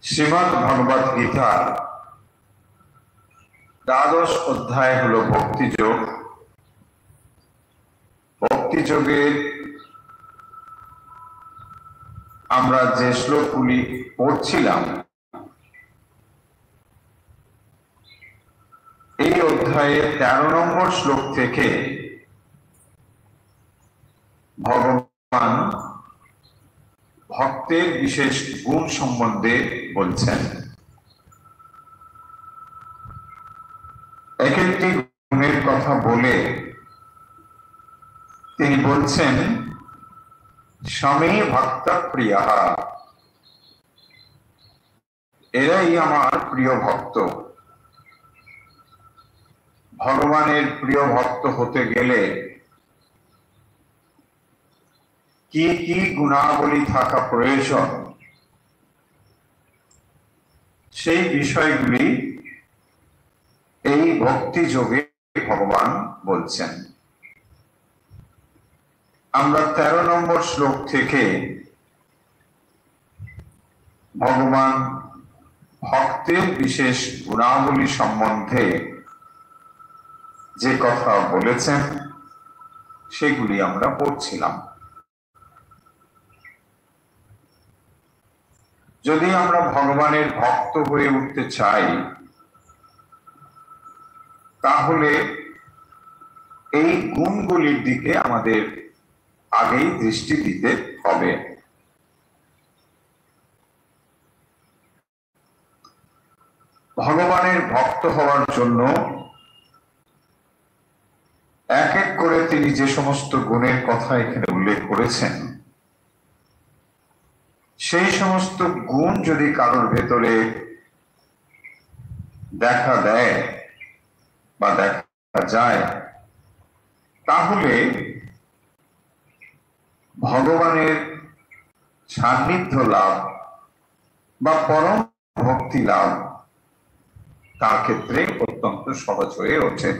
শ্রীমদ্ ভগবদ গীতার দ্বাদশ অধ্যায় হলো ভক্তিযোগ। ভক্তিযোগের আমরা যে শ্লোকগুলি পড়ছিলাম, এই অধ্যায়ে 13 নম্বর শ্লোক থেকে ভগবান ভক্তের বিশেষ গুণ সম্বন্ধে বলছেন। এক একটি গুণের কথা বলে তিনি বলছেন, স্বামী ভক্ত প্রিয়া, এরাই আমার প্রিয় ভক্ত। ভগবানের প্রিয় ভক্ত হতে গেলে কি কি গুণাবলী থাকা প্রয়োজন, সেই বিষয়গুলি এই ভক্তি যোগে ভগবান বলছেন। আমরা 13 নম্বর শ্লোক থেকে ভগবান ভক্তের বিশেষ গুণাবলী সম্বন্ধে যে কথা বলেছেন সেগুলি আমরা পড়ছিলাম। যদি আমরা ভগবানের ভক্ত হয়ে উঠতে চাই, তাহলে এই গুণগুলির দিকে আমাদের আগেই দৃষ্টি দিতে হবে। ভগবানের ভক্ত হওয়ার জন্য এক এক করে তিনি যে সমস্ত গুণের কথা এখানে উল্লেখ করেছেন, সেই সমস্ত গুণ যদি কারোর ভেতরে দেখা দেয় বা দেখা যায়, তাহলে ভগবানের সান্নিধ্য লাভ বা পরম ভক্তি লাভ তার ক্ষেত্রে অত্যন্ত সহজ হয়ে ওঠে।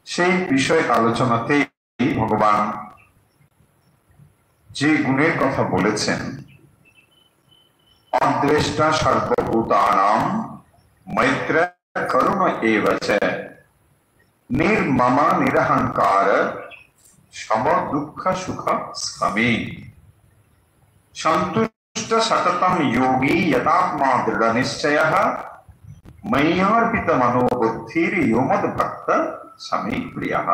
সেই বিষয় আলোচনাতেই ভগবান যে গুণের কথা বলেছেন, অদ্রেষ্টা সর্বভূতানাং মৈত্র করুণ এব চ নির্মম নিরহংকার সম দুঃখ সুখ স্মী সন্তুষ্ট সততম যোগী যথাত্মা দৃঢ় নিশ্চয়ঃ ময়্যার্পিত মনোবুদ্ধির यो মদ ভক্ত স্মী প্রিয়ঃ।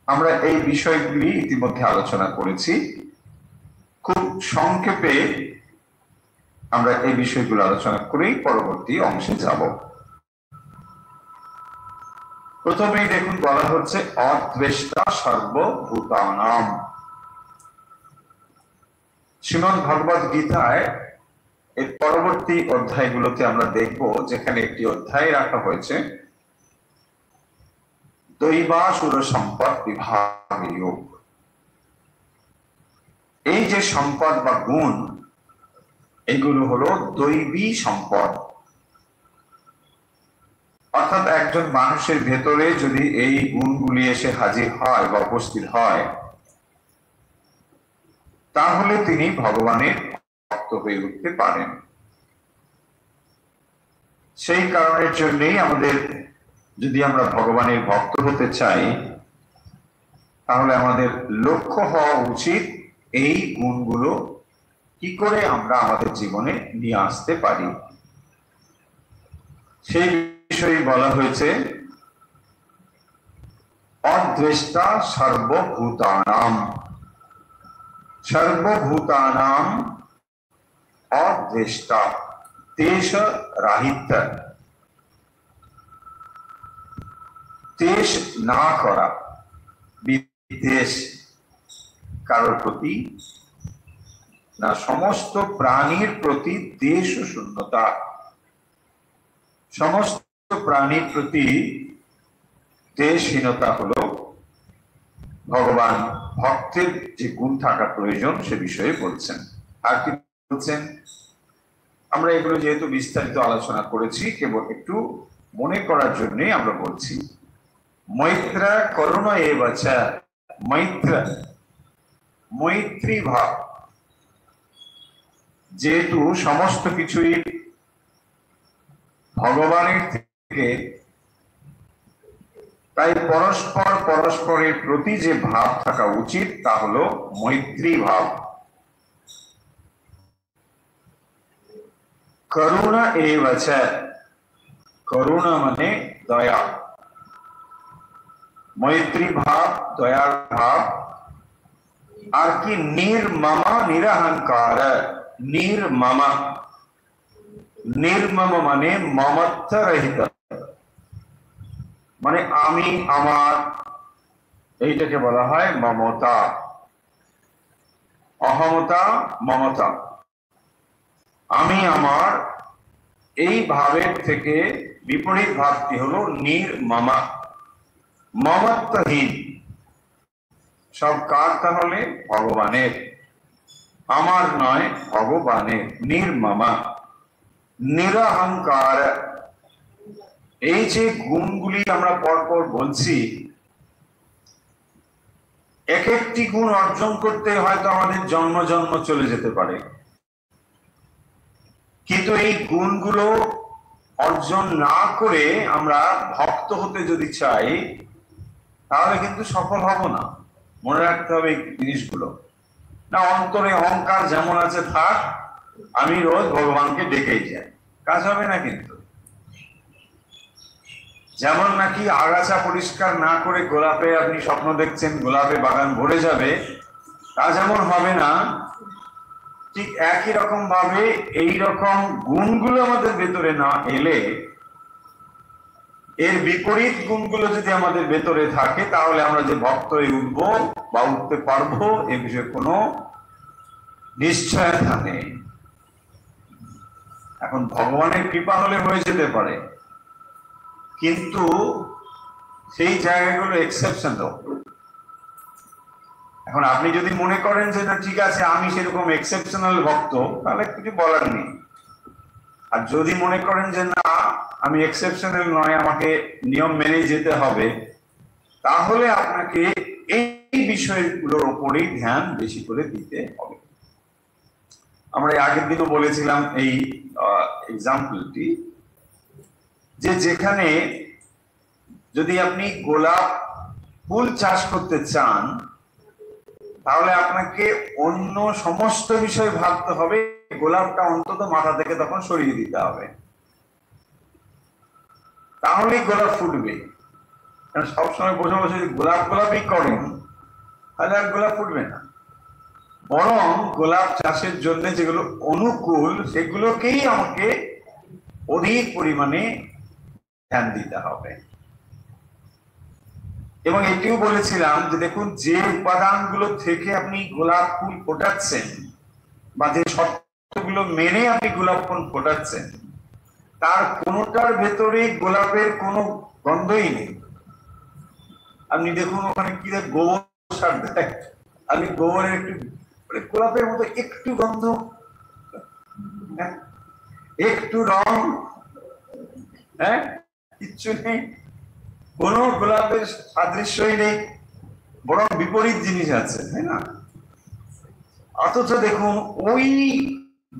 আমরা এই বিষয়গুলি ইতিমধ্যে আলোচনা করেছি। খুব সংক্ষেপে আমরা এই বিষয়গুলো আলোচনা করেই পরবর্তী অংশে যাব। প্রথমেই দেখুন, বলা হচ্ছে অদ্বেষ্টা সর্বভূতানাম। শ্রীমদ্ ভগবদ গীতায় এর পরবর্তী অধ্যায়গুলোতে আমরা দেখব, যেখানে একটি অধ্যায় রাখা হয়েছে দৈবাসুর সম্পদ বিভাগ যোগ। এই যে সম্পদ বা গুণ, এগুলো হলো দৈবী সম্পদ। অর্থাৎ একজন মানুষের ভেতরে যদি এই গুণগুলি এসে হাজির হয় বা উপস্থিত হয়, তাহলে তিনি ভগবানের ভক্ত হয়ে উঠতে পারেন। সেই কারণের জন্যই আমাদের, যদি আমরা ভগবানের ভক্ত হতে চাই, তাহলে আমাদের লক্ষ্য হওয়া উচিত এই গুণগুলো কি করে আমরা আমাদের জীবনে নিয়ে আসতে পারি। সেই বিষয়ে বলা হয়েছে অদ্বেষ্টা সর্বভূতানাম। সর্বভূতানাম অদ্বেষ্টা, দেশ রাহিত্য, দেশ না করা, বিদ্বেষ কারোর প্রতি না, সমস্ত প্রাণীর প্রতি দেশ শূন্যতা। সমস্ত প্রাণীর প্রতি দেশহীনতা হলো ভগবান ভক্তের যে গুণ থাকা প্রয়োজন সে বিষয়ে বলছেন। আর কি বলছেন? আমরা এগুলো যেহেতু বিস্তারিত আলোচনা করেছি, কেবল একটু মনে করার জন্যই আমরা বলছি। মৈত্র করুণ এবচ, মৈত্র মৈত্রী ভাব, যেহেতু সমস্ত কিছুই ভগবানের থেকে, তাই পরস্পর পরস্পরের প্রতি যে ভাব থাকা উচিত তা হলো মৈত্রী ভাব। করুণা এবচ, করুণা মানে দয়া, মৈত্রী ভাব দয়ার ভাব। আর কি নির্মমা নিরহংকার, নির্মমা, নির্মম মানে মমত্ব রহিত, মানে আমি আমার, এইটাকে বলা হয় মমতা, অহমতা মমতা। আমি আমার এই ভাবের থেকে বিপরীত ভাবটি হলো নির্মমা, মমত্বহীন। সব কার তাহলে? ভগবানের, আমার নয়, ভগবানের। নির্মমা নিরহংকার, এই যে গুণগুলি আমরা পরপর বলছি, এক একটি গুণ অর্জন করতে হয়তো আমাদের জন্ম জন্ম চলে যেতে পারে, কিন্তু এই গুণগুলো অর্জন না করে আমরা ভক্ত হতে যদি চাই, তাহলে কিন্তু সফল হব না। মনে রাখতে হবে এই জিনিসগুলো। না, অন্তরে অহংকার যেমন আছে থাক, আমি রোজ ভগবানকে ডেকেই যাই, কাজ হবে না। কিন্তু যেমন নাকি আগাছা পরিষ্কার না করে গোলাপে আপনি স্বপ্ন দেখছেন গোলাপে বাগান ভরে যাবে, তা যেমন হবে না, ঠিক একই রকম ভাবে এই রকম গুণগুলো আমাদের ভেতরে না এলে, এর বিপরীত গুণগুলো যদি আমাদের ভেতরে থাকে, তাহলে আমরা যে ভক্ত হয়ে উঠবো বা উঠতে পারবো এ বিষয়ে কোনো নিশ্চয়তা নেই। এখন ভগবানের কৃপা হলে হয়ে যেতে পারে, কিন্তু সেই জায়গাগুলো এক্সেপশন। এখন আপনি যদি মনে করেন যে না ঠিক আছে আমি সেরকম এক্সেপশনাল ভক্ত, তাহলে কিছু বলার নেই। আর যদি মনে করেন যে না আমি এক্সেপশনাল নয়, আমাকে নিয়ম মেনে যেতে হবে, তাহলে আপনাকে এই বিষয়গুলোর উপরেই ধ্যান বেশি করে দিতে হবে। আমরা আগের দিনও বলেছিলাম এই এক্সাম্পলটি, যে যেখানে যদি আপনি গোলাপ ফুল চাষ করতে চান, তাহলে আপনাকে অন্য সমস্ত বিষয় ভাবতে হবে, গোলাপটা অন্তত মাথা থেকে তখন সরিয়ে দিতে হবে, তাহলেই গোলাপ ফুটবে। কারণ সবসময় বসে বসে গোলাপ গোলাপই করেন, তাহলে আর গোলাপ ফুটবে না। বরং গোলাপ চাষের জন্য যেগুলো অনুকূল, সেগুলোকেই আমাকে অধিক পরিমাণে ধ্যান দিতে হবে। এবং এটিও বলেছিলাম যে দেখুন, যে উপাদানগুলো থেকে আপনি গোলাপ ফুল ফোটাচ্ছেন বা যে শর্তগুলো মেনে আপনি গোলাপ ফুল ফোটাচ্ছেন, তার কোনোটার ভেতরে গোলাপের কোনো গন্ধই নেই। আপনি দেখুন ওখানে কি গোবর সার দেয়, আপনি গোবরের একটু গোলাপের মতো একটু গন্ধ, একটু রং, হ্যাঁ, কিচ্ছু নেই, কোন গোলাপের সাদৃশ্যই নেই, বরং বিপরীত জিনিস আছে, তাই না? অথচ দেখুন ওই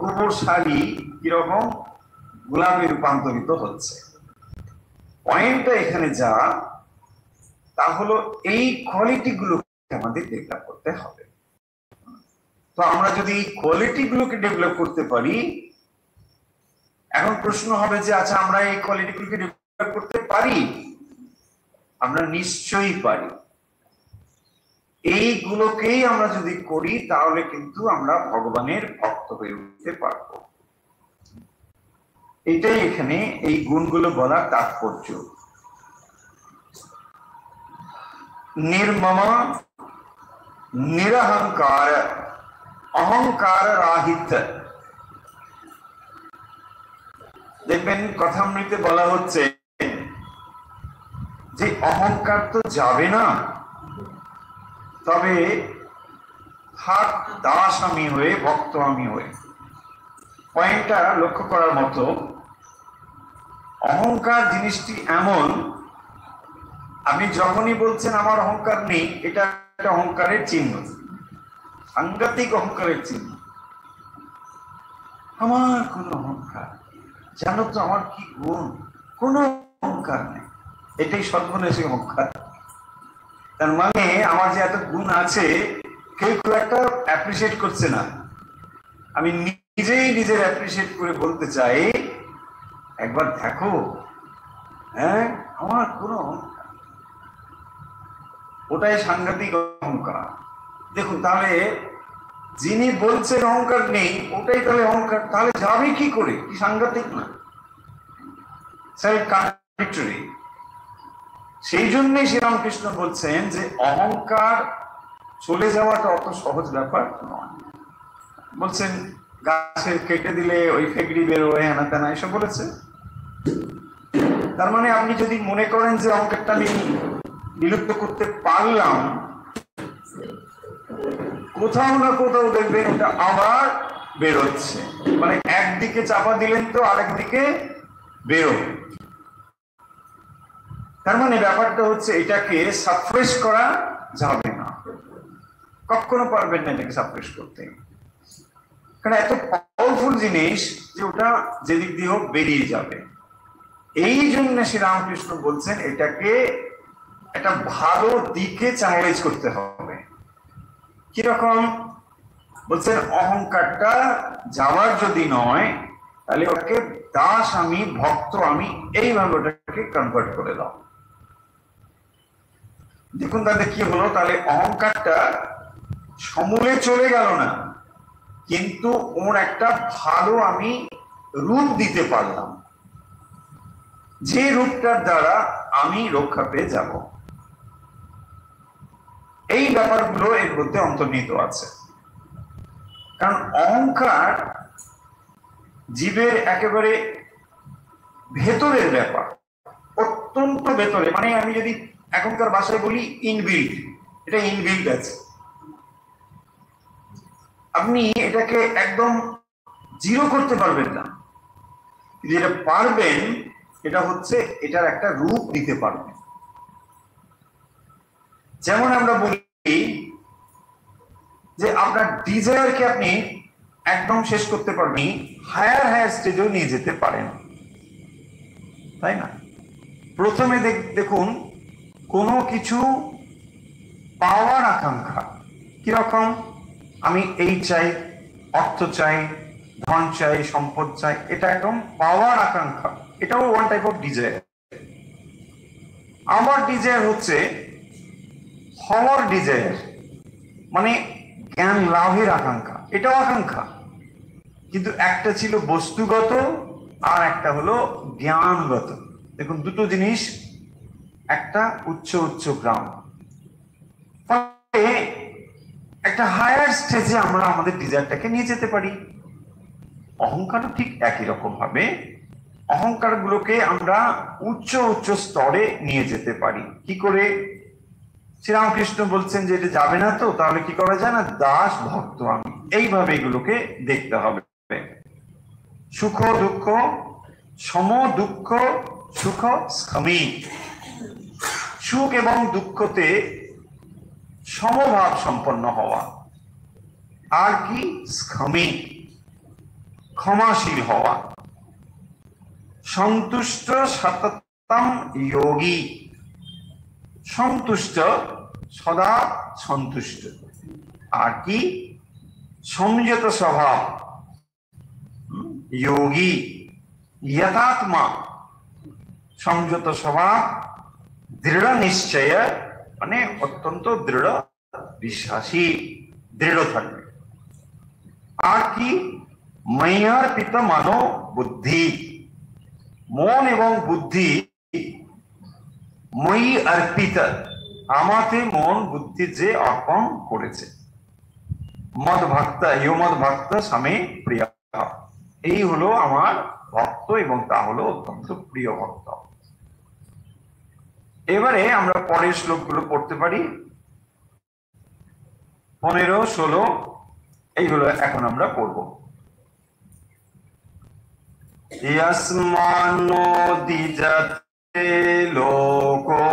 গোবর সারই কিরকম গোলাপে রূপান্তরিত হচ্ছে। পয়েন্টটা এখানে যা, তা হলো এই কোয়ালিটি গুলোকে আমাদের ডেভেলপ করতে হবে। তো আমরা যদি এই কোয়ালিটি গুলোকে ডেভেলপ করতে পারি, এখন প্রশ্ন হবে যে আচ্ছা আমরা এই কোয়ালিটি গুলোকে ডেভেলপ করতে পারি? আমরা নিশ্চয়ই পারি। এইগুলোকেই আমরা যদি করি, তাহলে কিন্তু আমরা ভগবানের ভক্ত হয়ে উঠতে পারব। এটাই এখানে এই গুণগুলো বলার তাৎপর্য। নির্মম নিরহংকার, অহংকার রাহিত। দেখবেন কথামৃতে বলা হচ্ছে যে অহংকার তো যাবে না, তবে থাক দাস আমি হয়ে, ভক্ত আমি হয়ে। পয়েন্টটা লক্ষ্য করার মতো। অহংকার জিনিসটি এমন, আপনি যখনই বলছেন আমার অহংকার নেই, এটা একটা অহংকারের চিহ্ন, সাংঘাতিক অহংকারের চিহ্ন। আমার কোন অহংকার, জানো তো আমার কি গুণ, কোন অহংকার নেই, এটাই সর্বনেশী অহংকার। তার মানে আমার যে এত গুণ আছে কেউ খুব একটা অ্যাপ্রিসিয়েট করছে না। আমি নিজেই নিজের অ্যাপ্রিসিয়েট করে বলতে চাই, একবার দেখো, হ্যাঁ আমার কোনো অহংকার, ওটাই সাংঘাতিক অহংকার। দেখুন তাহলে যিনি বলছেন অহংকার নেই, ওটাই তাহলে অহংকার, তাহলে যাবে কি করে? কি সাংঘাতিক না, সেলফ কন্ট্রাডিক্টরি। সেই জন্যই শ্রীরামকৃষ্ণ বলছেন যে অহংকার চলে যাওয়াটা অত সহজ ব্যাপার নয়। বলছেন গাছে কেটে দিলে ওই ফেকড়ি বেরোয়, হেনা তেনা এসব বলেছে। তার মানে আপনি যদি মনে করেন যে অহংকারটা আমি বিলুপ্ত করতে পারলাম, কোথাও না কোথাও দেখবেন ওটা আবার বেরোচ্ছে। মানে একদিকে চাপা দিলেন তো আরেকদিকে বেরো। তার মানে ব্যাপারটা হচ্ছে এটাকে সাপ্রেস করা যাবে না, কখনো পারবেন না এটাকে সাপ্রেস করতে, কারণ এত পাওয়ারফুল জিনিস যে ওটা যেদিক দিয়ে হোক বেরিয়ে যাবে। এই জন্য শ্রীরামকৃষ্ণ বলছেন এটাকে একটা ভালো দিকে চ্যানেলাইজ করতে হবে। কিরকম? বলছেন অহংকারটা যাওয়ার যদি নয়, তাহলে ওটাকে দাস আমি, ভক্ত আমি, এইভাবে ওটাকে কনভার্ট করে দাও। দেখুন তাদের কি হলো, তাহলে অহংকারটা সমূলে চলে গেল না, কিন্তু ওর একটা ভালো আমি রূপ দিতে পারলাম, যে রূপটার দ্বারা আমি রক্ষা পেয়ে যাব। এই ব্যাপারগুলো এর মধ্যে অন্তর্নিহিত আছে। কারণ অহংকার জীবের একেবারে ভেতরের ব্যাপার, অত্যন্ত ভেতরে। মানে আমি যদি এখনকার ভাষায় বলি ইনবিল্ড, এটা ইনবিল্ড আছে। আপনি এটাকে একদম জিরো করতে পারবেন না, কিন্তু এটা পারবেন, এটা হচ্ছে এটার একটা রূপ দিতে পারবেন। যেমন আমরা বলি যে আপনার ডিজায়ারকে আপনি একদম শেষ করতে পারবেন, হায়ার হায়ার স্টেজেও নিয়ে যেতে পারেন, তাই না? প্রথমে দেখুন কোনো কিছু পাওয়ার আকাঙ্ক্ষা কিরকম, আমি এই চাই, অর্থ চাই, ধন চাই, সম্পদ চাই, এটা একদম পাওয়ার আকাঙ্ক্ষা, এটাও ওয়ান টাইপ অফ ডিজায়ার। আমার ডিজায়ার হচ্ছে হওয়ার ডিজায়ার, মানে জ্ঞান লাভের আকাঙ্ক্ষা, এটাও আকাঙ্ক্ষা, কিন্তু একটা ছিল বস্তুগত আর একটা হলো জ্ঞানগত। দেখুন দুটো জিনিস, একটা উচ্চ উচ্চ গ্রাম, একটা হায়ার স্টেজে আমরা আমাদের ডিজায়ারটাকে নিয়ে যেতে পারি। অহংকারও ঠিক একই রকম ভাবে অহংকার গুলোকে আমরা উচ্চ উচ্চ স্তরে নিয়ে যেতে পারি। কি করে? শ্রীরামকৃষ্ণ বলছেন যে এটা যাবে না, তো তাহলে কি করা যায় না, দাস ভক্ত আমি, এইভাবে এগুলোকে দেখতে হবে। সুখ দুঃখ সম, দুঃখ সুখ স্খমি, সুখ এবং দুঃখতে সমভাব সম্পন্ন হওয়া, আর কি স্খমি, ক্ষমাশীল হওয়া, সন্তুষ্ট সততম যোগী, সন্তুষ্ট সদা সন্তুষ্ট, আর কি সংযত স্বভাব, যোগী যথাত্মা, সংযত স্বভাব, দৃঢ় নিশ্চয়, মানে অত্যন্ত দৃঢ় বিশ্বাসী, দৃঢ় থাকবে। আর কি ময়্যার্পিত মনো বুদ্ধি, মন এবং বুদ্ধি মই অর্পিত, আমাতে মন বুদ্ধি যে অর্পণ করেছে। মদ ভক্ত ইয় মদ ভক্ত স্বামী প্রিয়, এই হলো আমার ভক্ত এবং তা হলো অত্যন্ত প্রিয় ভক্ত। এবারে আমরা পরের শ্লোকগুলো পড়তে পারি, 15, 16 এইগুলো এখন আমরা পড়ব। यस्मान्नो द्विजते लोको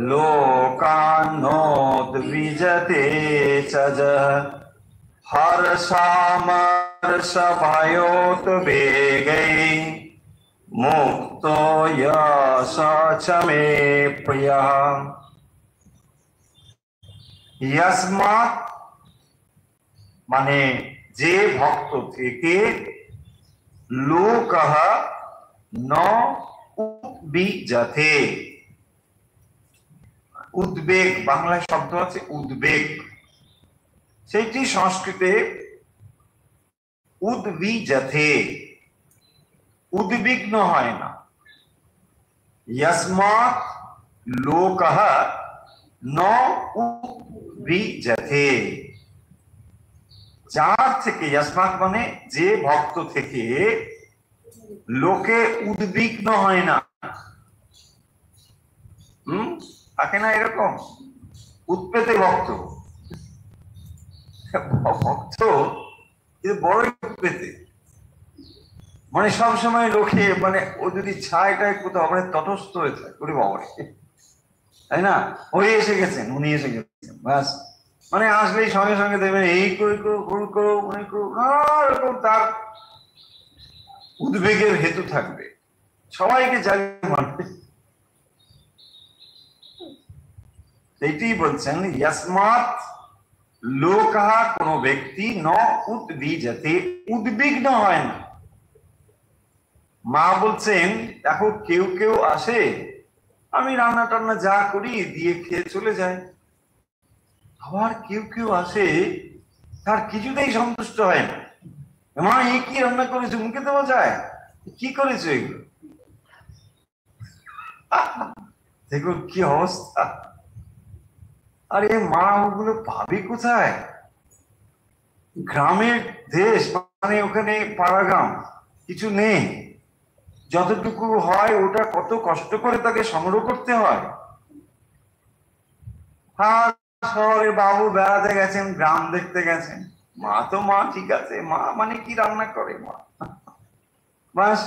लोकान्नोद्विजते च हर्षामर्षभयोद्वेगैः मुक्तो यश च मे प्रियः। यस्मात् माने जे भक्त থেকে লোকः ন উদ্বিজতে, উদ্বেগ বাংলা শব্দ আছে উদ্বেগ, সেটি সংস্কৃতে উদ্বিজতে, উদ্বিগ্ন হয় না। यस्मात् लोकः न উদ্বিজতে, যার থেকে, यस्मात् মানে যে ভক্ত থেকে লোকে উদ্বিগ্ন হয় না। থাকে না এরকম উৎপেতে ভক্ত, ভক্ত বড় উৎপেতে, মানে সবসময় লোকে মানে ও যদি ছায়টায় কোথাও মানে তটস্থ হয়ে যায় করে বাবা, তাই না? ওই এসে গেছেন, উনি এসে গেছেন, ব্যাস মানে আসলেই সঙ্গে সঙ্গে দেখবেন এই করো তার উদ্বেগের হেতু থাকবে, সবাইকে জানিয়ে মানবে। এইটাই বলছেন यस्मात् লোকः কোন ব্যক্তি ন উদ্বিজতে, উদ্বিগ্ন হয় না। মা বলছেন দেখো কেউ কেউ আসে, আমি রান্না টান্না যা করি দিয়ে খেয়ে চলে যায়, আবার কেউ কেউ আসে তার কিছুতেই সন্তুষ্ট হয় না, মা এই কি রান্না করেছো, মুখে দেওয়া যায়, কি করেছো এগুলো, দেখুন কি অবস্থা। আরে মা ওগুলো পাবে কোথায়? গ্রামের দেশ, মানে ওখানে পাড়াগ্রাম কিছু নেই, যতটুকু হয় ওটা কত কষ্ট করে তাকে সংগ্রহ করতে হয়। হ্যাঁ, শহরে বাবু বেড়াতে গেছেন, গ্রাম দেখতে গেছেন, মা তো মা, ঠিক আছে, মা মানে কি রান্না করে মা, বাস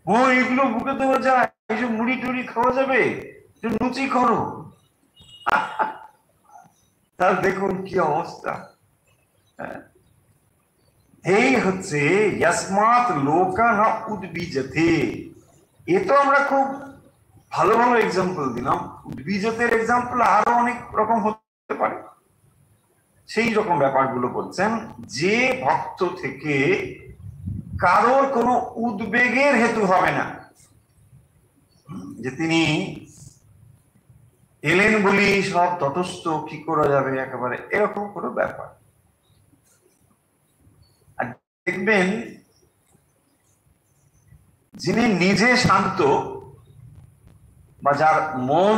ও এগুলো বুকে দেওয়া যায়, এইসব মুড়ি টুড়ি খাওয়া যাবে, লুচি করো। তার দেখুন কি অবস্থা। এই হচ্ছে यस्मात् लोकः न उद्विजते। এ তো আমরা খুব ভালো ভালো এক্সাম্পল দিলাম, উদ্বিজতের এক্সাম্পল আরো অনেক রকম হতে পারে। সেই রকম ব্যাপারগুলো বলছেন, যে ভক্ত থেকে কারোর কোনো উদ্বেগের হেতু হবে না, যে তিনি এলেন বলি সব তটস্থ, কি করা যাবে একেবারে, এরকম কোনো ব্যাপার। আর দেখবেন যিনি নিজে শান্ত বা যার মন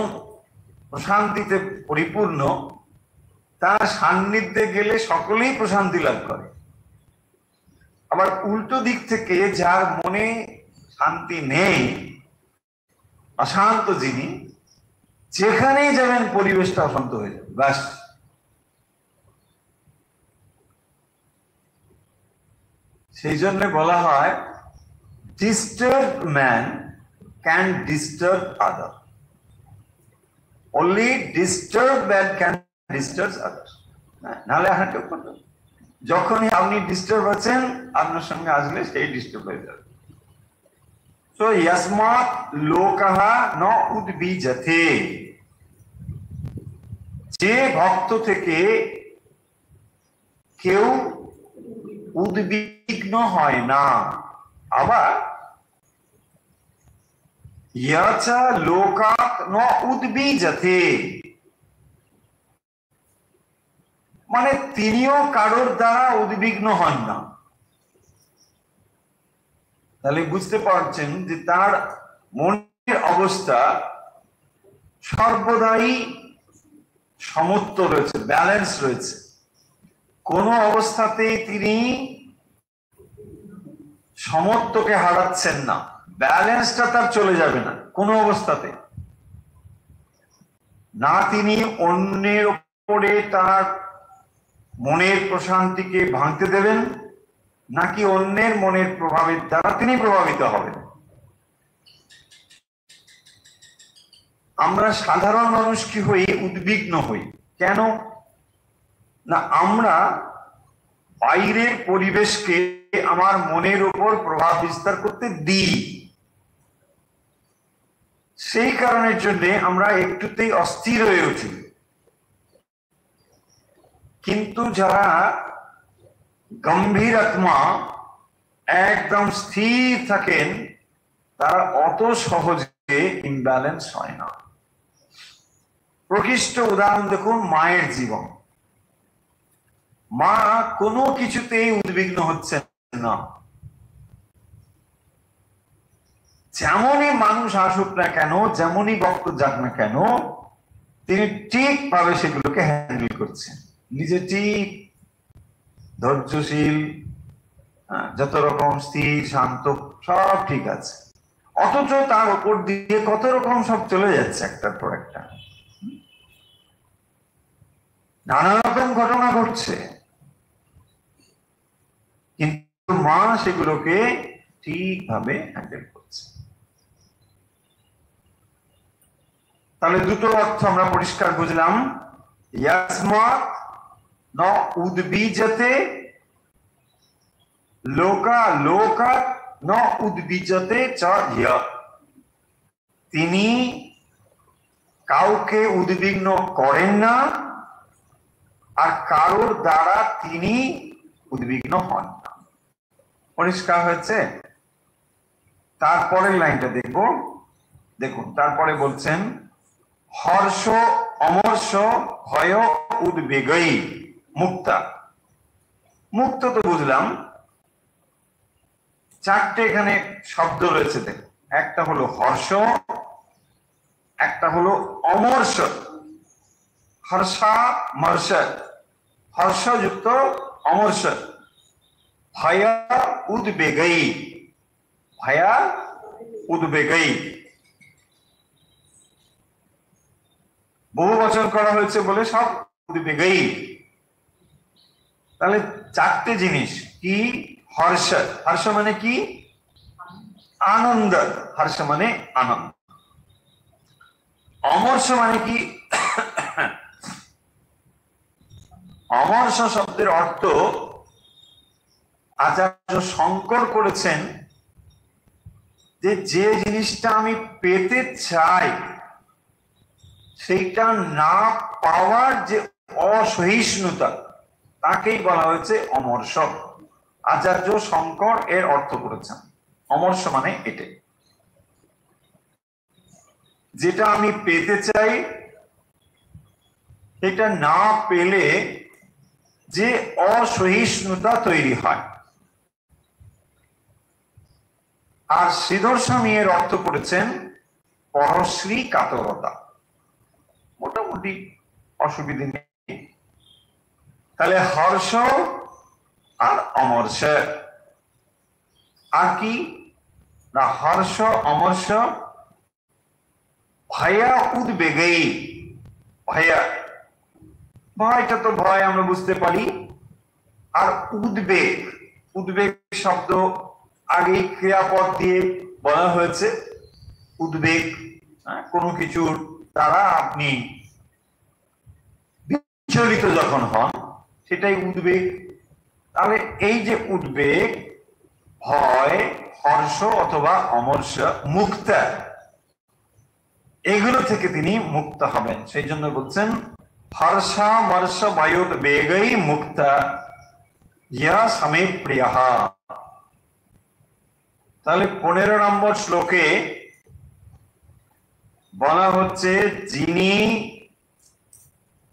প্রশান্তিতে পরিপূর্ণ, তার সান্নিধ্যে গেলে সকলেই প্রশান্তি লাভ করে। আবার উল্টো দিক থেকে যার মনে শান্তি নেই, অশান্ত যিনি, যেখানেই যাবেন পরিবেশটা অশান্ত হয়ে যাবে, ব্যাস। সেই জন্য বলা হয় disturbed man can disturb other, only disturbed man can disturb others। নাহলে যখনই আপনি ডিস্টার্ব আছেন, আপনার সঙ্গে আসলে সেই ডিস্টার্ব হয়ে যাবে। তো यस्मात् लोकः न उद्विजते, যে ভক্ত থেকে কেউ উদ্বিগ্ন হয় না। আবার यच लोकात् न उद्विजते, মানে তিনিও কারোর দ্বারা উদ্বিগ্ন হন না। তাহলে বুঝতে পারছেন যে তার মনের অবস্থা সর্বদাই সমত্ব রয়েছে, ব্যালেন্স রয়েছে, কোন অবস্থাতেই তিনি সমত্বকে হারাচ্ছেন না, ব্যালেন্সটা তার চলে যাবে না কোনো অবস্থাতে। না তিনি অন্যের উপরে তার মনের প্রশান্তিকে ভাঙতে দেবেন, নাকি অন্যের মনের প্রভাবের দ্বারা তিনি প্রভাবিত হবেন? আমরা সাধারণ মানুষ কি হই? উদ্বিগ্ন হই। কেন না? আমরা বাইরের পরিবেশকে আমার মনের উপর প্রভাব বিস্তার করতে দিই। সেই কারণের জন্য আমরা একটুতেই অস্থির হয়ে উঠি। কিন্তু যারা গম্ভীর আত্মা, একদম স্থির থাকেন, তারা অত সহজে ইমব্যালেন্স হয় না। প্রকৃষ্ট উদাহরণ দেখুন মায়ের জীবন। মা কোনো কিছুতেই উদ্বিগ্ন হচ্ছেন না। যেমনই মানুষ আসুক না কেন, যেমনই বক্ত যাক না কেন, তিনি ঠিকভাবে সেগুলোকে হ্যান্ডেল করছেন। নিজে ঠিক ধৈর্যশীল, যত রকম স্থির শান্ত, সব ঠিক আছে। অথচ তার উপর দিয়ে কত রকম সব চলে যাচ্ছে একটার পর একটা, নানা রকম ঘটনা ঘটছে, কিন্তু মা সেগুলোকে ঠিকভাবে হ্যান্ডেল করছে। তাহলে দুটো অর্থ আমরা পরিষ্কার বুঝলাম। ইয়াসমাত ন উদ্বীজতে, লোকা লোকাৎ ন উদ্বীজতে চ ইয়। তিনি কাউকে উদ্বিগ্ন করেন না, আর কারোর দ্বারা তিনি উদ্বিগ্ন হন না। পরিষ্কার হয়েছে? তারপরের লাইনটা দেখব, দেখুন। তারপরে বলছেন হর্ষ অমর্ষ ভয় উদ্বেগই মুক্তা। মুক্ত তো বুঝলাম, চারটে এখানে শব্দ রয়েছে। দেখুন, একটা হলো হর্ষ, একটা হলো অমর্ষ, হর্ষা মর্ষ, হর্ষযুক্ত অমর্ষ, ভয় উদ্বেগই, ভয় উদ্বেগই। বহু বচন করা হয়েছে বলে সব উদ্বেগই। তাহলে চারটে জিনিস কি? হর্ষ, হর্ষ মানে কি? আনন্দ, হর্ষ মানে আনন্দ। অমর্ষ মানে কি? অমর্ষ শব্দের অর্থ আচার্য শঙ্কর করেছেন যে, যে জিনিসটা আমি পেতে চাই সেইটা না পাওয়ার যে অসহিষ্ণুতা, তাকেই বলা হয়েছে অমর্ষ। আচার্য শঙ্কর এর অর্থ করেছেন অমর্ষ মানে এটাই, যেটা আমি পেতে চাই এটা না পেলে যে অসহিষ্ণুতা তৈরি হয়। আর শ্রীধর স্বামী এর অর্থ করেছেন পরশ্রী কাতরতা। মোটামুটি অসুবিধে নেই। তাহলে হর্ষ আর অমর্ষ। আর কি না? হর্ষ অমর্ষ ভয়া উদ্বেগই। ভয়া, ভয়টা তো ভয় আমরা বুঝতে পারি। আর উদ্বেগ, উদ্বেগ শব্দ আগে ক্রিয়াপদ দিয়ে বলা হয়েছে। উদ্বেগ কোনো কিছুর দ্বারা আপনি বিচলিত যখন হন, সেটাই উদ্বেগ। তাহলে এই যে উদ্বেগ, ভয়, হর্ষ অথবা অমর্ষ, মুক্তা, এগুলো থেকে তিনি মুক্ত হবেন। সেই জন্য বলছেন হর্ষা মর্ষ বায়োদ্বেগই মুক্তা ইয়া সমে প্রিয়ঃ। তাহলে 15 নম্বর শ্লোকে বলা হচ্ছে যিনি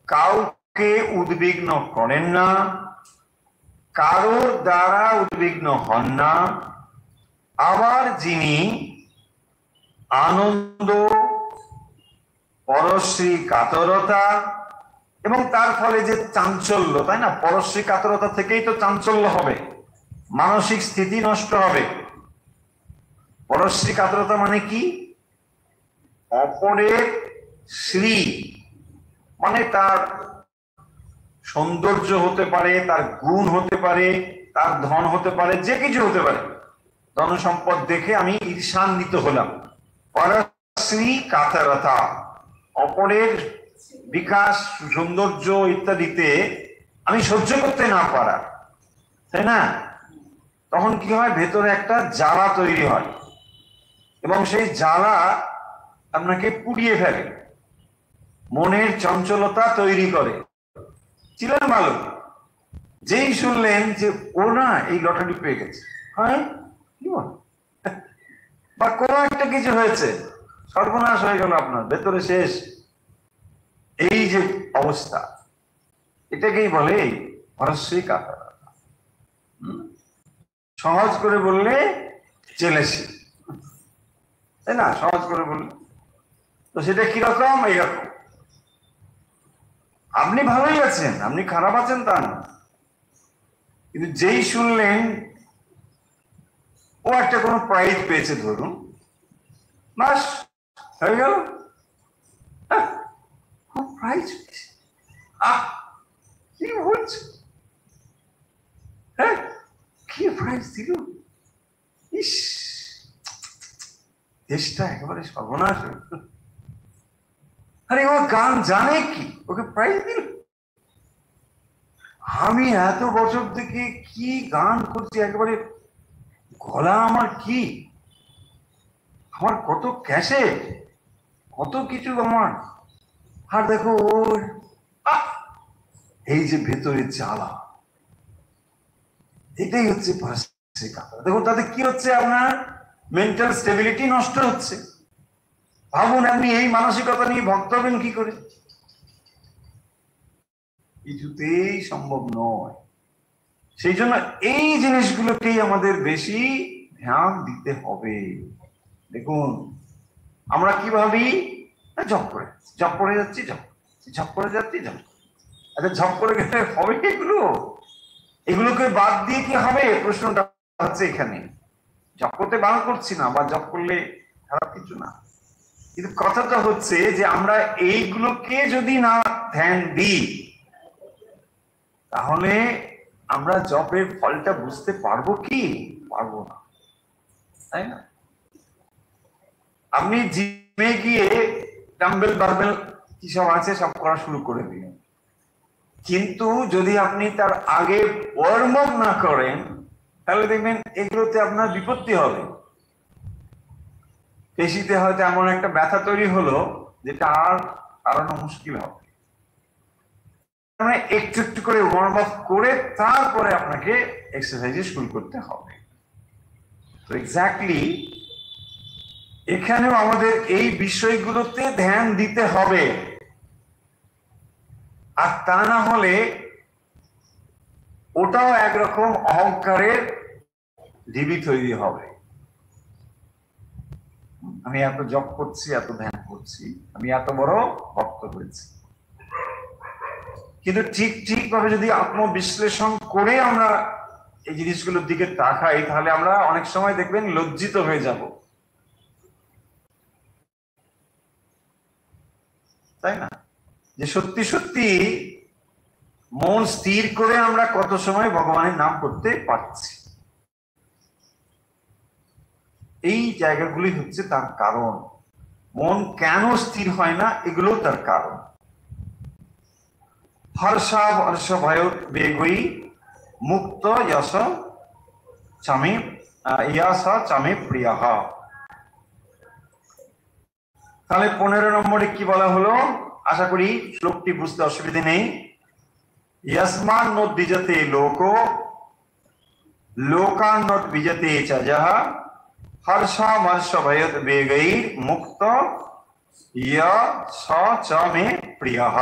কাউকে উদ্বিগ্ন করেন না, কারোর দ্বারা উদ্বিগ্ন হন না, আবার যিনি আনন্দ, পরশ্রী কাতরতা এবং তার ফলে যে চাঞ্চল্য, তাই না? পরশ্রী কাতরতা থেকেই তো চাঞ্চল্য হবে, মানসিক স্থিতি নষ্ট হবে। পরশ্রী কাতরতা মানে কি? অপরের শ্রী মানে তার সৌন্দর্য হতে পারে, তার গুণ হতে পারে, তার ধন হতে পারে, যে কিছু হতে পারে, ধন সম্পদ দেখে আমি ঈর্ষান্বিত হলাম। পরশ্রী কাতরতা, অপরের বিকাশ, সৌন্দর্য ইত্যাদিতে আমি সহ্য করতে না পারা, তাই না? তখন কি হয়, ভেতরে একটা জ্বালা তৈরি হয় এবং সেই জ্বালা আপনাকে পুড়িয়ে ফেলে, মনের চঞ্চলতা তৈরি করে। ছিলেন ভালো, যেই শুনলেন যে ও না এই লটারি পেয়ে গেছে, হ্যাঁ কি বল, বা কোনো একটা কিছু হয়েছে, সর্বনাশ হয়ে গেল, আপনার ভেতরে শেষ। এই যে অবস্থা, এটাকেই বলে পরশ্রী কাতরতা। সহজ করে বললে জেলেসি, তাই না? সহজ করে বললে তো সেটা কিরকম? এইরকম, আপনি ভালোই আছেন, আপনি খারাপ আছেন তা না, কিন্তু যেই শুনলেন ও একটা কোনো প্রাইজ পেয়েছে, ধরুন, বাস হয়ে গেল, প্রাইজ পেয়েছে, কি বলছে, হ্যাঁ কি প্রাইজ দিল, ইস দেশটা একেবারে সর্বনাশ হয়ে গেল। আরে ও গান জানে কি, ওকে প্রাইজ দিল? আমি এত বছর থেকে কি গান করছি, একেবারে গলা আমার কি, আমার কত ক্যাসেট, কত কিছু আমার, আর দেখো ওর এই যে ভেতরে জ্বালা, এটাই হচ্ছে পরশ্রী কাতরতা। দেখুন তাতে কি হচ্ছে, আপনার মেন্টাল স্টেবিলিটি নষ্ট হচ্ছে। ভাবুন আপনি এই মানসিকতা নিয়ে ভক্ত হবেন কি করে, কিছুতেই সম্ভব নয়। সেই জন্য এই জিনিসগুলোকেই আমাদের বেশি ধ্যান দিতে হবে। দেখুন আমরা কি ভাবি, জব করে যাচ্ছি, ঝপ করে যাচ্ছি, আচ্ছা ঝপ করে গেলে হবে এগুলোকে বাদ দিয়ে কি হবে, প্রশ্নটা হচ্ছে এখানে। জব করতে বারণ করছি না, বা জব করলে খারাপ কিছু না, কিন্তু কথাটা হচ্ছে যে আমরা এইগুলোকে যদি না ধ্যান দিই, তাহলে আমরা জবের ফলটা বুঝতে পারবো কি, পারবো না, তাই না? আপনি জিমে গিয়ে ডাম্বেল বারবেল কি সব আছে সব করা শুরু করে দিলেন, কিন্তু যদি আপনি তার আগে ওয়ার্ম আপ না করেন, তাহলে দেখবেন এগুলোতে আপনার বিপত্তি হবে। পেশিতে হয়তো এমন একটা ব্যথা তৈরি হলো যেটা আর কারণে মুশকিল হবে। মানে একটু একটু করে ওয়ার্ম আপ করে তারপরে আপনাকে এক্সারসাইজে শুরু করতে হবে। তো এক্স্যাক্টলি এখানেও আমাদের এই বিষয়গুলোতে ধ্যান দিতে হবে, আর তা না হলে ওটাও একরকম অহংকারের ঢিবি তৈরি হবে। আমি এত জপ করছি, এত ধ্যান করছি, আমি এত বড় ভক্ত হয়েছি, কিন্তু ঠিক ভাবে যদি আত্মবিশ্লেষণ করে আমরা এই জিনিসগুলোর দিকে তাকাই, তাহলে আমরা অনেক সময় দেখবেন লজ্জিত হয়ে যাব, তাই না? যে সত্যি সত্যি মন স্থির করে আমরা কত সময় ভগবানের নাম করতে পারছি। এই জায়গাগুলি হচ্ছে তার কারণ। মন কেন স্থির হয় না, এগুলো তার কারণ। হর্ষা বর্ষ ভয় বেগই মুক্ত যশ চামে চামে প্রিয়। তাহলে 15 নম্বরে কি বলা হলো, আশা করি শ্লোকটি বুঝতে অসুবিধা নেই। यस्मान् नोद्विजते लोको लोकान् नोद्विजते च यः हर्षामर्षभयोद्वेगैर् मुक्तो य स च मे प्रियः।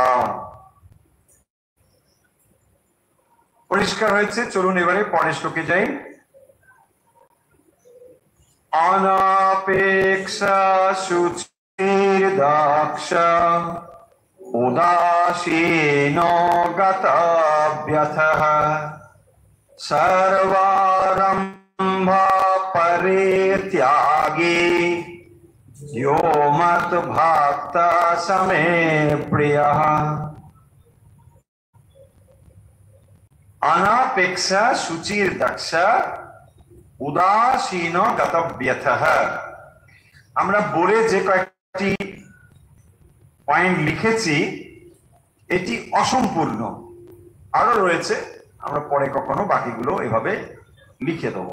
পরিষ্কার হয়েছে? চলুন এবারে পরের শ্লোকে যাই। অনাপেক্ষা শুচির্দক্ষ উদাসীনো গতব্যথঃ সর্বারম্ভ পরিত্যাগী यो मत् भक्त समे प्रियः। অনাপেক্ষা শুচির দক্ষ উদাসীন গতব্যথঃ। আমরা বলে যে কয়েকটি পয়েন্ট লিখেছি এটি অসম্পূর্ণ, আরো রয়েছে, আমরা পরে কখনো বাকিগুলো এভাবে লিখে দেব।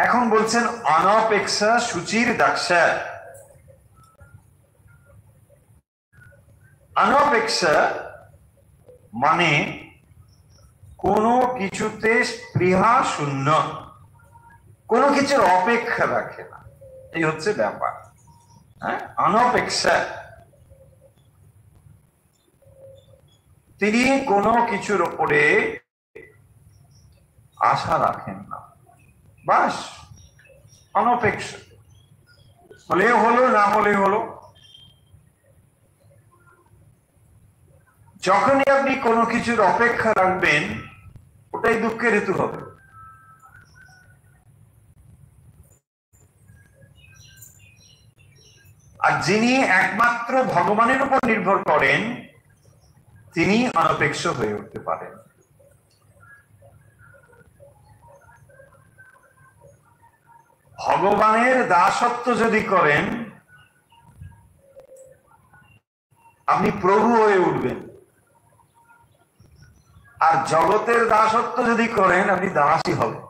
এখন বলছেন অনাপেক্ষা শুচির দক্ষ। অনাপেক্ষা মানে কোনো কিছুতে স্পৃহা শূন্য, কোনো কিছুর অপেক্ষা রাখে না, এই হচ্ছে ব্যাপার। হ্যাঁ, অনাপেক্ষা, তিনি কোনো কিছুর উপরে আশা রাখেন না, বাস অনপেক্ষা, হলে হলো, না হলে হলো। যখনই আপনি কোনো কিছুর অপেক্ষা রাখবেন ওটাই দুঃখের ঋতু হবে। আর যিনি একমাত্র ভগবানের উপর নির্ভর করেন তিনি অনপেক্ষ হয়ে উঠতে পারেন। ভগবানের দাসত্ব যদি করেন আপনি প্রভু হয়ে উঠবেন, আর জগতের দাসত্ব যদি করেন আপনি দাসই হবেন।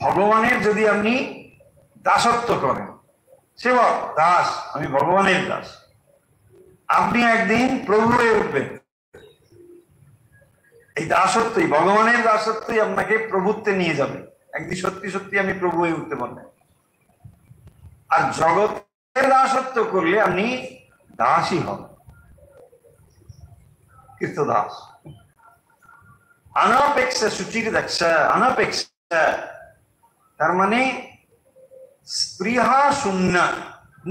ভগবানের যদি আপনি দাসত্ব করেন, সেবক দাস, আমি ভগবানের দাস, আপনি একদিন প্রভু হয়ে উঠবেন। এই দাসত্বই, ভগবানের দাসত্বই আপনাকে প্রভুত্বে নিয়ে যাবে, একদিন সত্যি সত্যি আমি প্রভু হয়ে উঠতে পারবেন। আর জগতের দাসত্ব করলে আপনি দাসই হবেন, কৃতদাস। অনপেক্ষা শুচির দক্ষ, অনপেক্ষা তার মানে স্পৃহা শূন্য,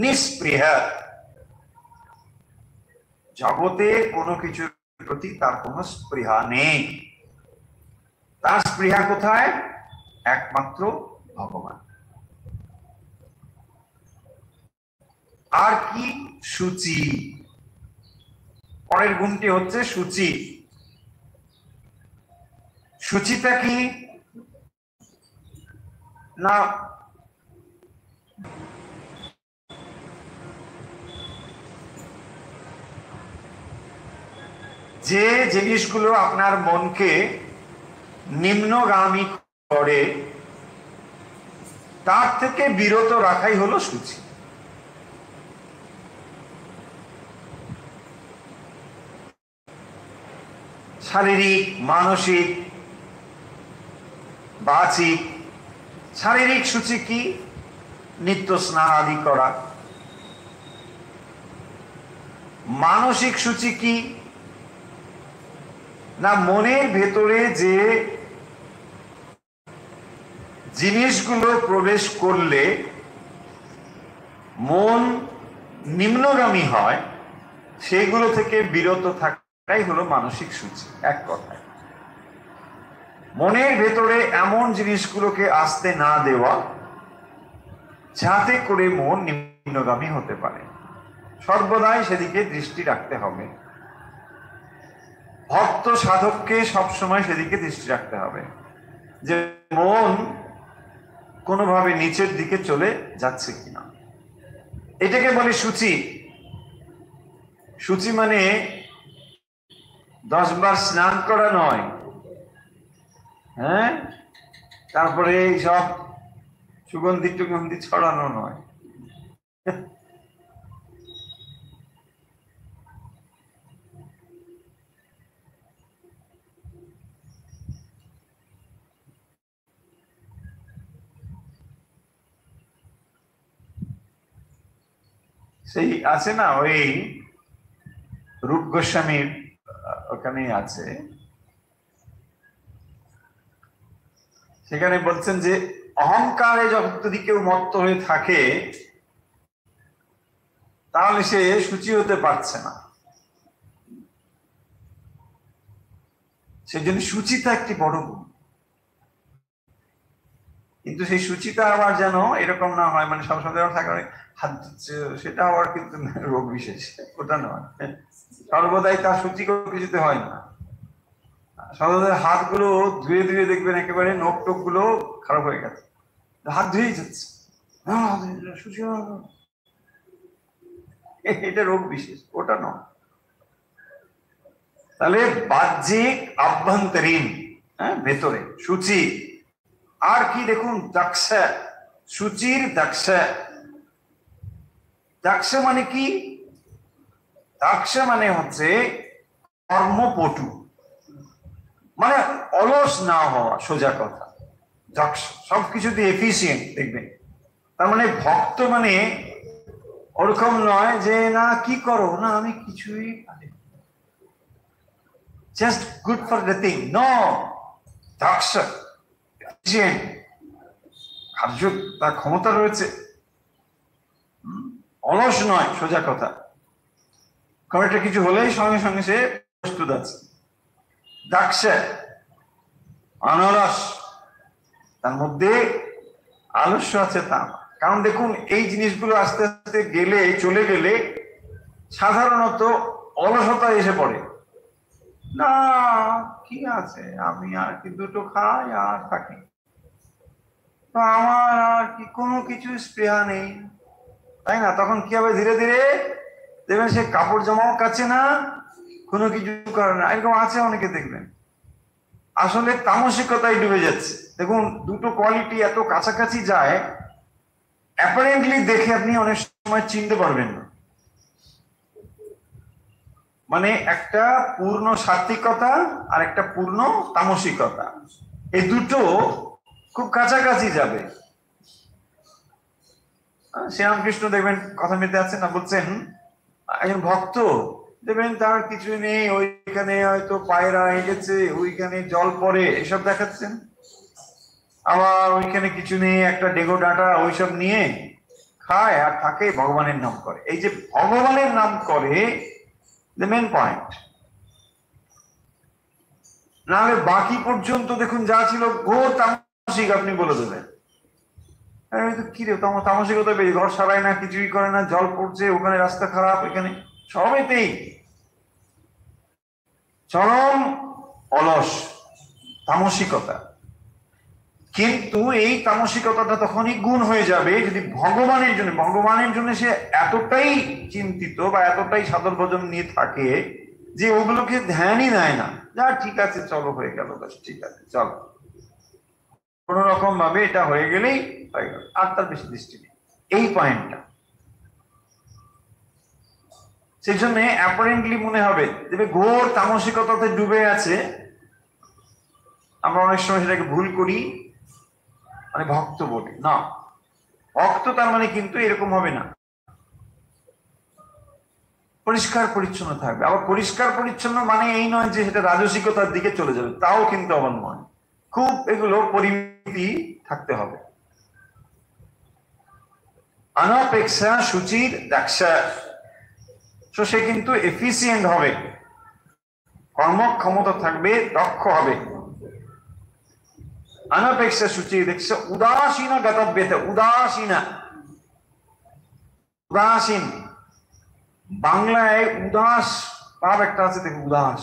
নিস্পৃহা, জগতে কোনো কিছুর প্রতি তার কোনো স্পৃহা নেই। তার স্পৃহা কোথায়? একমাত্র ভগবান। আর কি? শুচি। পরের গুণটি হচ্ছে শুচি। শুচিটা কি না, যে জিনিসগুলো আপনার মনকে নিম্নগামী করে তার থেকে বিরত রাখাই হলো শুচি। শারীরিক, মানসিক, বাচিক। শারীরিক শুচি কি? নিত্য স্নান আদি করা। মানসিক শুচি কি না, মনের ভেতরে যে জিনিসগুলো প্রবেশ করলে মন নিম্নগামী হয় সেগুলো থেকে বিরত থাকাই হলো মানসিক শুচি। এক কথায় মনের ভেতরে এমন জিনিসগুলোকে আসতে না দেওয়া যাতে করে মন নিম্নগামী হতে পারে, সর্বদাই সেদিকে দৃষ্টি রাখতে হবে। ভক্ত সাধককে সবসময় সেদিকে দৃষ্টি রাখতে হবে যে মন কোনোভাবে নিচের দিকে চলে যাচ্ছে কিনা। এটাকে বলে শুচি। শুচি মানে 10 বার স্নান করা নয়, হ্যাঁ, তারপরে সব সুগন্ধি টুগন্ধি ছড়ানো নয়। সেই আছে না, ওই রূপ গোস্বামীর ওখানেই আছে, সেখানে বলছেন যে অহংকারে যদি কেউ মত্ত হয়ে থাকে তাহলে সে শুচি হতে পারছে না। সেই জন্য শুচিতা একটি বড় গুণ। কিন্তু সেই সূচিটা আবার যেন এরকম না হয়, মানে সবসময় থাকার হাত ধুচ্ছে, সেটা আবার কিন্তু রোগ বিশেষ, ওটা নয়। সর্বদাই তার সূচি কিছুতে হয় না। সর্বদাই হাতগুলো ধুয়ে ধুয়ে দেখবেন একেবারে নখ টোক গুলো খারাপ হয়ে গেছে, হাত ধুয়েই যাচ্ছে, এটা রোগ বিশেষ, ওটা নয়। তাহলে বাহ্যিক আভ্যন্তরীণ, হ্যাঁ, ভেতরে সূচি। আর কি দেখুন, দক্ষ, সূচির দক্ষ। দক্ষ মানে কি? দক্ষ মানে হচ্ছে কর্মপটু, মানে অলস না হওয়া, সোজা কথা। দক্ষ, সবকিছুতে এফিসিয়েন্ট দেখবেন। তার মানে ভক্ত মানে ওরকম নয় যে না কি করো না, আমি কিছুই পারি, just good for nothing. No, দক্ষ, এফিসিয়েন্ট, কার্য তার ক্ষমতা রয়েছে, অলস নয়, সোজা কথা। কয়েকটা কিছু হলেই সঙ্গে সঙ্গে সে প্রস্তুত আছে। দক্ষ, অনলস, তার মধ্যে আলস্য আছে তা। কারণ দেখুন, এই জিনিসগুলো আস্তে আস্তে গেলে, চলে গেলে সাধারণত অলসতা এসে পড়ে। না কি আছে, আমি আর কি দুটো খাই আর থাকি, তো আমার আর কি কোনো কিছু স্পৃহা নেই, তাই না? তখন কি হবে, ধীরে ধীরে দেখবেন সে কাপড় জামাও কাছে না, কোনো কিছু করে না, এরকম আছে অনেকে দেখবেন। আসলে তামসিকতায় ডুবে যাচ্ছে। দেখুন, দুটো কোয়ালিটি এত কাছাকাছি যায়, অ্যাপারেন্টলি দেখে আপনি অনেক সময় চিনতে পারবেন না। মানে একটা পূর্ণ সাত্বিকতা আর একটা পূর্ণ তামসিকতা, এই দুটো খুব কাছাকাছি যাবে। শ্রীরামকৃষ্ণ দেখবেন কথা মেতে আছেন না, বলছেন একজন ভক্ত দেখবেন তার কিছু নেই, ওইখানে হয়তো পায়রা হেঁটেছে, ওইখানে জল পড়ে, এসব দেখাচ্ছেন। আবার ওইখানে কিছু নেই, একটা ডেগো ডাটা ওইসব নিয়ে খায় আর থাকে, ভগবানের নাম করে। এই যে ভগবানের নাম করে, দ্য মেন পয়েন্ট। নাহলে বাকি পর্যন্ত দেখুন যা ছিল ঘোর তামসিক, আপনি বলে দেবেন কি রে তামসিকতা বেশি, ঘর সারায় না, কিছুই করে না, জল পড়ছে, ওখানে রাস্তা খারাপ, এখানে সবেতেই চরম অলস তামসিকতা। কিন্তু এই তামসিকতাটা তখনই গুণ হয়ে যাবে যদি ভগবানের জন্য সে এতটাই চিন্তিত বা এতটাই সাধন ভজন নিয়ে থাকে যে ওগুলোকে ধ্যানই দেয় না, যা ঠিক আছে চলো হয়ে গেল, বেশ ঠিক আছে চলো, কোন রকম ভাবে এটা হয়ে গেলেই হয়ে গেল, আর তার বেশি দৃষ্টি নেই। এই পয়েন্টটা সেই জন্য অ্যাপারেন্টলি মনে হবে যে ঘোর তামসিকতাতে ডুবে আছে। আমরা অনেক সময় সেটাকে ভুল করি, মানে ভক্ত বলি না। ভক্ত তার মানে কিন্তু এরকম হবে না, পরিষ্কার পরিচ্ছন্ন থাকবে। আবার পরিষ্কার পরিচ্ছন্ন মানে এই নয় যে সেটা রাজসিকতার দিকে চলে যাবে, তাও কিন্তু আবার নয়। খুব এগুলো পরিমিতি থাকতে হবে। অনপেক্ষা সুচির দক্ষ, সে কিন্তু এফিসিয়েন্ট হবে, কর্মক্ষমতা থাকবে, দক্ষ হবে। অনপেক্ষা সুচির দক্ষ, উদাসীন গতব্যতে, উদাসীন, উদাসীন বাংলায় উদাস ভাব একটা আছে, দেখো উদাস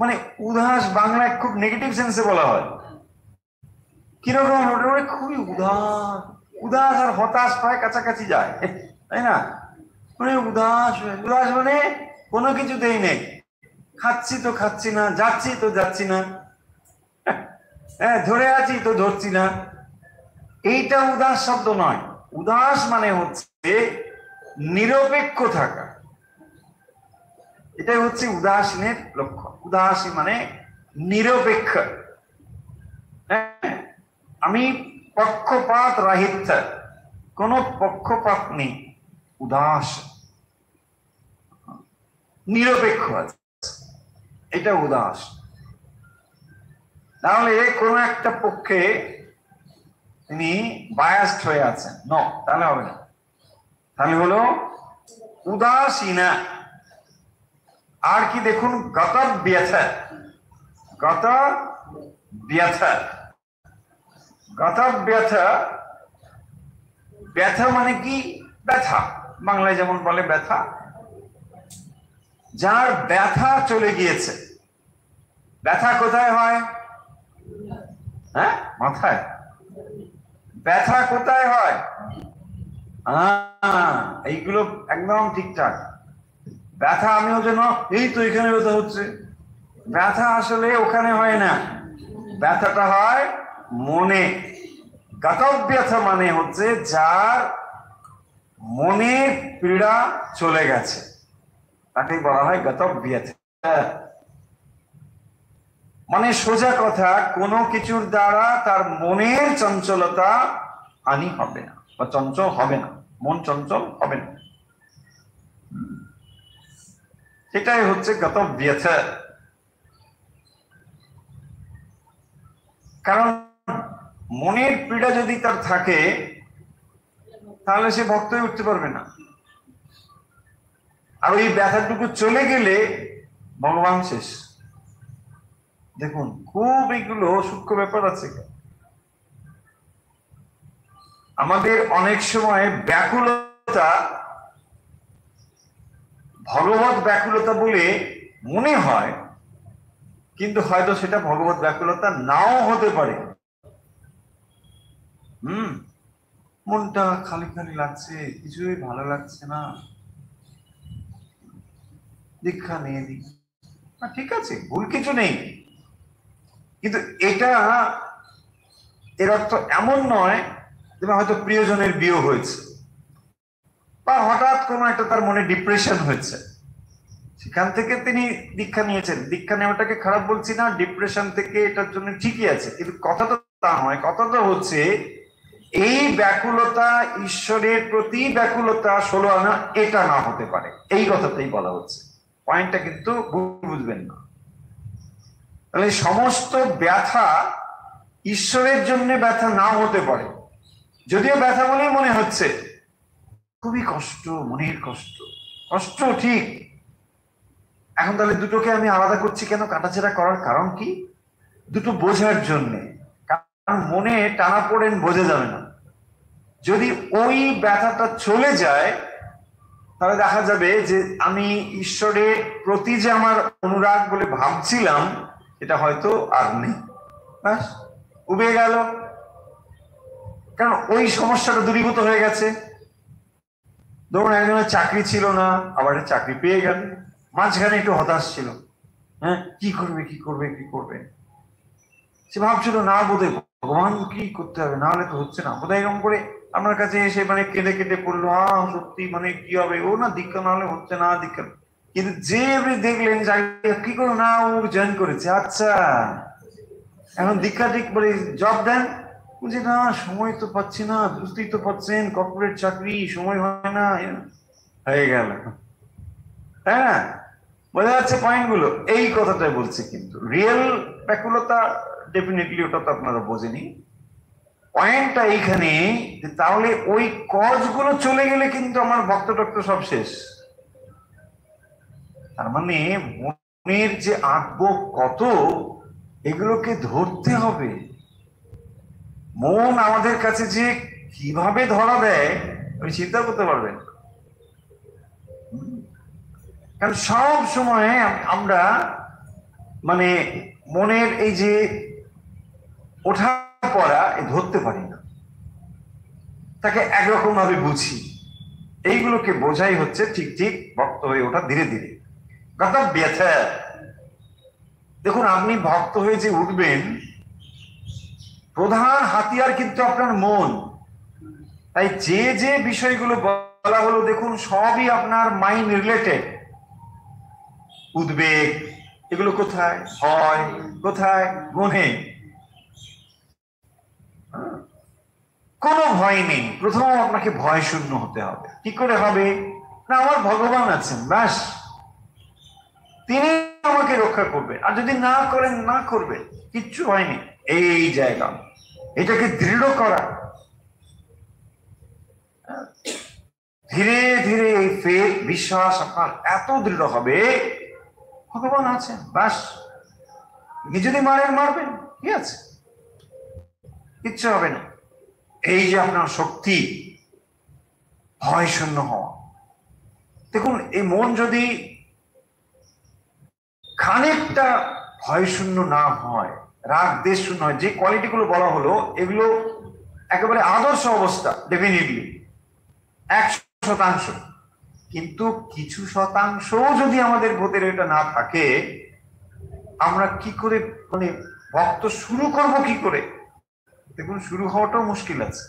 মানে, উদাস বাংলায় খুব নেগেটিভ সেন্সে বলা হয়। কিরকম, খুবই উদাস, উদাস আর হতাশ প্রায় কাছাকাছি যায়, তাই না? মানে উদাস, উদাস মানে কোনো কিছুতেই নেই, খাচ্ছি তো খাচ্ছি না, যাচ্ছি তো যাচ্ছি না, হ্যাঁ ধরে আছি তো ধরছি না। এইটা উদাস শব্দ নয়। উদাস মানে হচ্ছে নিরপেক্ষ থাকা, এটাই হচ্ছে উদাসীনের লক্ষণ। উদাসীন মানে নিরপেক্ষ, আমি পক্ষপাত রাহিত, কোন পক্ষপাত নেই, উদাস, নিরপেক্ষ আছে, এটা উদাস। তাহলে কোন একটা পক্ষে তিনি বায়াসড হয়ে আছেন, তাহলে হবে না। তাহলে হলো উদাসীনা। আর কি দেখুন, গত ব্যথা, গত ব্যথা, গত ব্যথা, ব্যথা মানে কি? ব্যথা, বাংলায় যেমন বলে ব্যথা। যার ব্যথা চলে গিয়েছে। ব্যথা কোথায় হয়? হ্যাঁ, মাথায়। ব্যথা কোথায় হয়? এইগুলো একদম ঠিকঠাক। ব্যথা আমিও যেন এই তো এখানে ব্যথা হচ্ছে, ব্যথা আসলে ওখানে হয় না, ব্যথাটা হয় মনে। গত ব্যথা মানে হচ্ছে যার মনের পীড়া চলে গেছে, তাকেই বলা হয় গত ব্যথা। মানে সোজা কথা, কোনো কিছুর দ্বারা তার মনের চঞ্চলতা হানি হবে না বা চঞ্চল হবে না, মন চঞ্চল হবে না, সেটাই হচ্ছে গত ব্যথা। কারণ মনের পীড়া যদি তার থাকে তাহলে সে ভক্ত হয়ে উঠতে পারবে না। আর ওই ব্যথাটুকু চলে গেলে ভগবান শেষ। দেখুন, খুব এগুলো সূক্ষ্ম ব্যাপার আছে। আমাদের অনেক সময় ব্যাকুলতা ভগবত ব্যাকুলতা বলে মনে হয়, কিন্তু হয়তো সেটা ভগবত ব্যাকুলতা নাও হতে পারে। মনটা খালি খালি লাগছে, কিছুই ভালো লাগছে না, দীক্ষা নিয়ে দিই, ঠিক আছে, ভুল কিছু নেই। কিন্তু এটা, এর অর্থ এমন নয় যে হয়তো প্রিয়জনের বিয়োগ হয়েছে বা হঠাৎ কোনো একটা তার মনে ডিপ্রেশন হয়েছে, সেখান থেকে তিনি দীক্ষা নিয়েছেন। দীক্ষা নেওয়াটাকে খারাপ বলছি না, ডিপ্রেশন থেকে এটার জন্য ঠিকই আছে, কিন্তু কথাটা তা নয়। কথাটা হচ্ছে এই ব্যাকুলতা ঈশ্বরের প্রতি ব্যাকুলতা 16 আনা এটা না হতে পারে, এই কথাটাই বলা হচ্ছে। পয়েন্টটা কিন্তু বুঝবেন না। তাহলে সমস্ত ব্যথা ঈশ্বরের জন্য ব্যথা নাও হতে পারে, যদিও ব্যথা বলেই মনে হচ্ছে খুবই কষ্ট, মনের কষ্ট, কষ্ট ঠিক। এখন তাহলে দুটোকে আমি আলাদা করছি কেন? কাটাছেড়া করার কারণ কি? দুটো বোঝার জন্য। কারণ মনে টানা পড়েন বোঝা যাবে না। যদি ওই ব্যথাটা চলে যায় তাহলে দেখা যাবে যে আমি ঈশ্বরের প্রতি যে আমার অনুরাগ বলে ভাবছিলাম এটা হয়তো আর নেই, ব্যাস উবে গেল। কারণ ওই সমস্যাটা দূরীভূত হয়ে গেছে। ধরুন একজনের চাকরি ছিল না, আবার চাকরি পেয়ে গেল, মাঝখানে একটু হতাশ ছিল, হ্যাঁ কি করবে কি করবে কি করবে, সে ভাবছিল না বোধহয় ভগবান কি করতে হবে, না হলে তো হচ্ছে না বোধহয়। এরকম করে আমার কাছে এসে মানে কেঁদে কেঁদে পড়লো, সত্যি মানে কি হবে, ও না দীক্ষা না হলে হচ্ছে না দীক্ষা। কিন্তু যে দেখলেন কি করে না ও জয়েন করেছে, আচ্ছা এখন দীক্ষা ঠিক বলে জব দেন, বুঝি না সময় তো পাচ্ছি না, বুঝতেই তো পাচ্ছেন কর্পোরেট চাকরি, সময় হয় না, হয়ে গেল। হ্যাঁ, বোঝা যাচ্ছে পয়েন্ট গুলো, এই কথাটাই বলছি। কিন্তু রিয়েল ব্যাকুলতা ডেফিনেটলি ওটা তো আপনারা বোঝেনি। পয়েন্টটা এইখানে যে তাহলে ওই কজগুলো চলে গেলে কিন্তু আমার ভক্ত টক্ত সব শেষ। তার মানে মনের যে আঁকবো কত, এগুলোকে ধরতে হবে। মন আমাদের কাছে যে কিভাবে ধরা দেয় আপনি চিন্তা করতে পারবেন। কারণ সব সময় আমরা মানে মনের এই যে ওঠা পড়া ধরতে পারি না, তাকে একরকম ভাবে বুঝি। এইগুলোকে বোঝাই হচ্ছে ঠিক ঠিক ভক্ত হয়ে ওঠা ধীরে ধীরে। কথা ব্যথা, দেখুন আপনি ভক্ত হয়ে যে উঠবেন, প্রধান হাতিয়ার কিন্তু আপনার মন। তাই যে যে বিষয়গুলো বলা হলো দেখুন সবই আপনার মাইন্ড রিলেটেড। উদ্বেগ এগুলো কোথায়, ভয় কোথায়, মনে কোনো ভয় নেই। প্রথম আপনাকে ভয় শূন্য হতে হবে। কি করে হবে না, আমার ভগবান আছেন, ব্যাস তিনি আমাকে রক্ষা করবে, আর যদি না করেন না করবে, কিচ্ছু হয়নি। এই জায়গা এটাকে দৃঢ় করা, ধীরে ধীরে এই ফেথ বিশ্বাস আপনার এত দৃঢ় হবে ভগবান আছেন, ব্যাস। যদি মারেন মারবেন, কি আছে। কিচ্ছু হবে না। এই যে আপনার শক্তি, ভয় শূন্য হওয়া, দেখুন এই মন যদি খানিকটা ভয় শূন্য না হয়, রাগ দেশ শূন্য হয়, যে কোয়ালিটি গুলো বলা হলো এগুলো একেবারে আদর্শ অবস্থা, ডেফিনেটলি 100%। কিন্তু কিছু শতাংশ যদি আমাদের ভোটের এটা না থাকে, আমরা কি করে মানে ভক্ত শুরু করব কি করে? দেখুন শুরু হওয়াটাও মুশকিল আছে।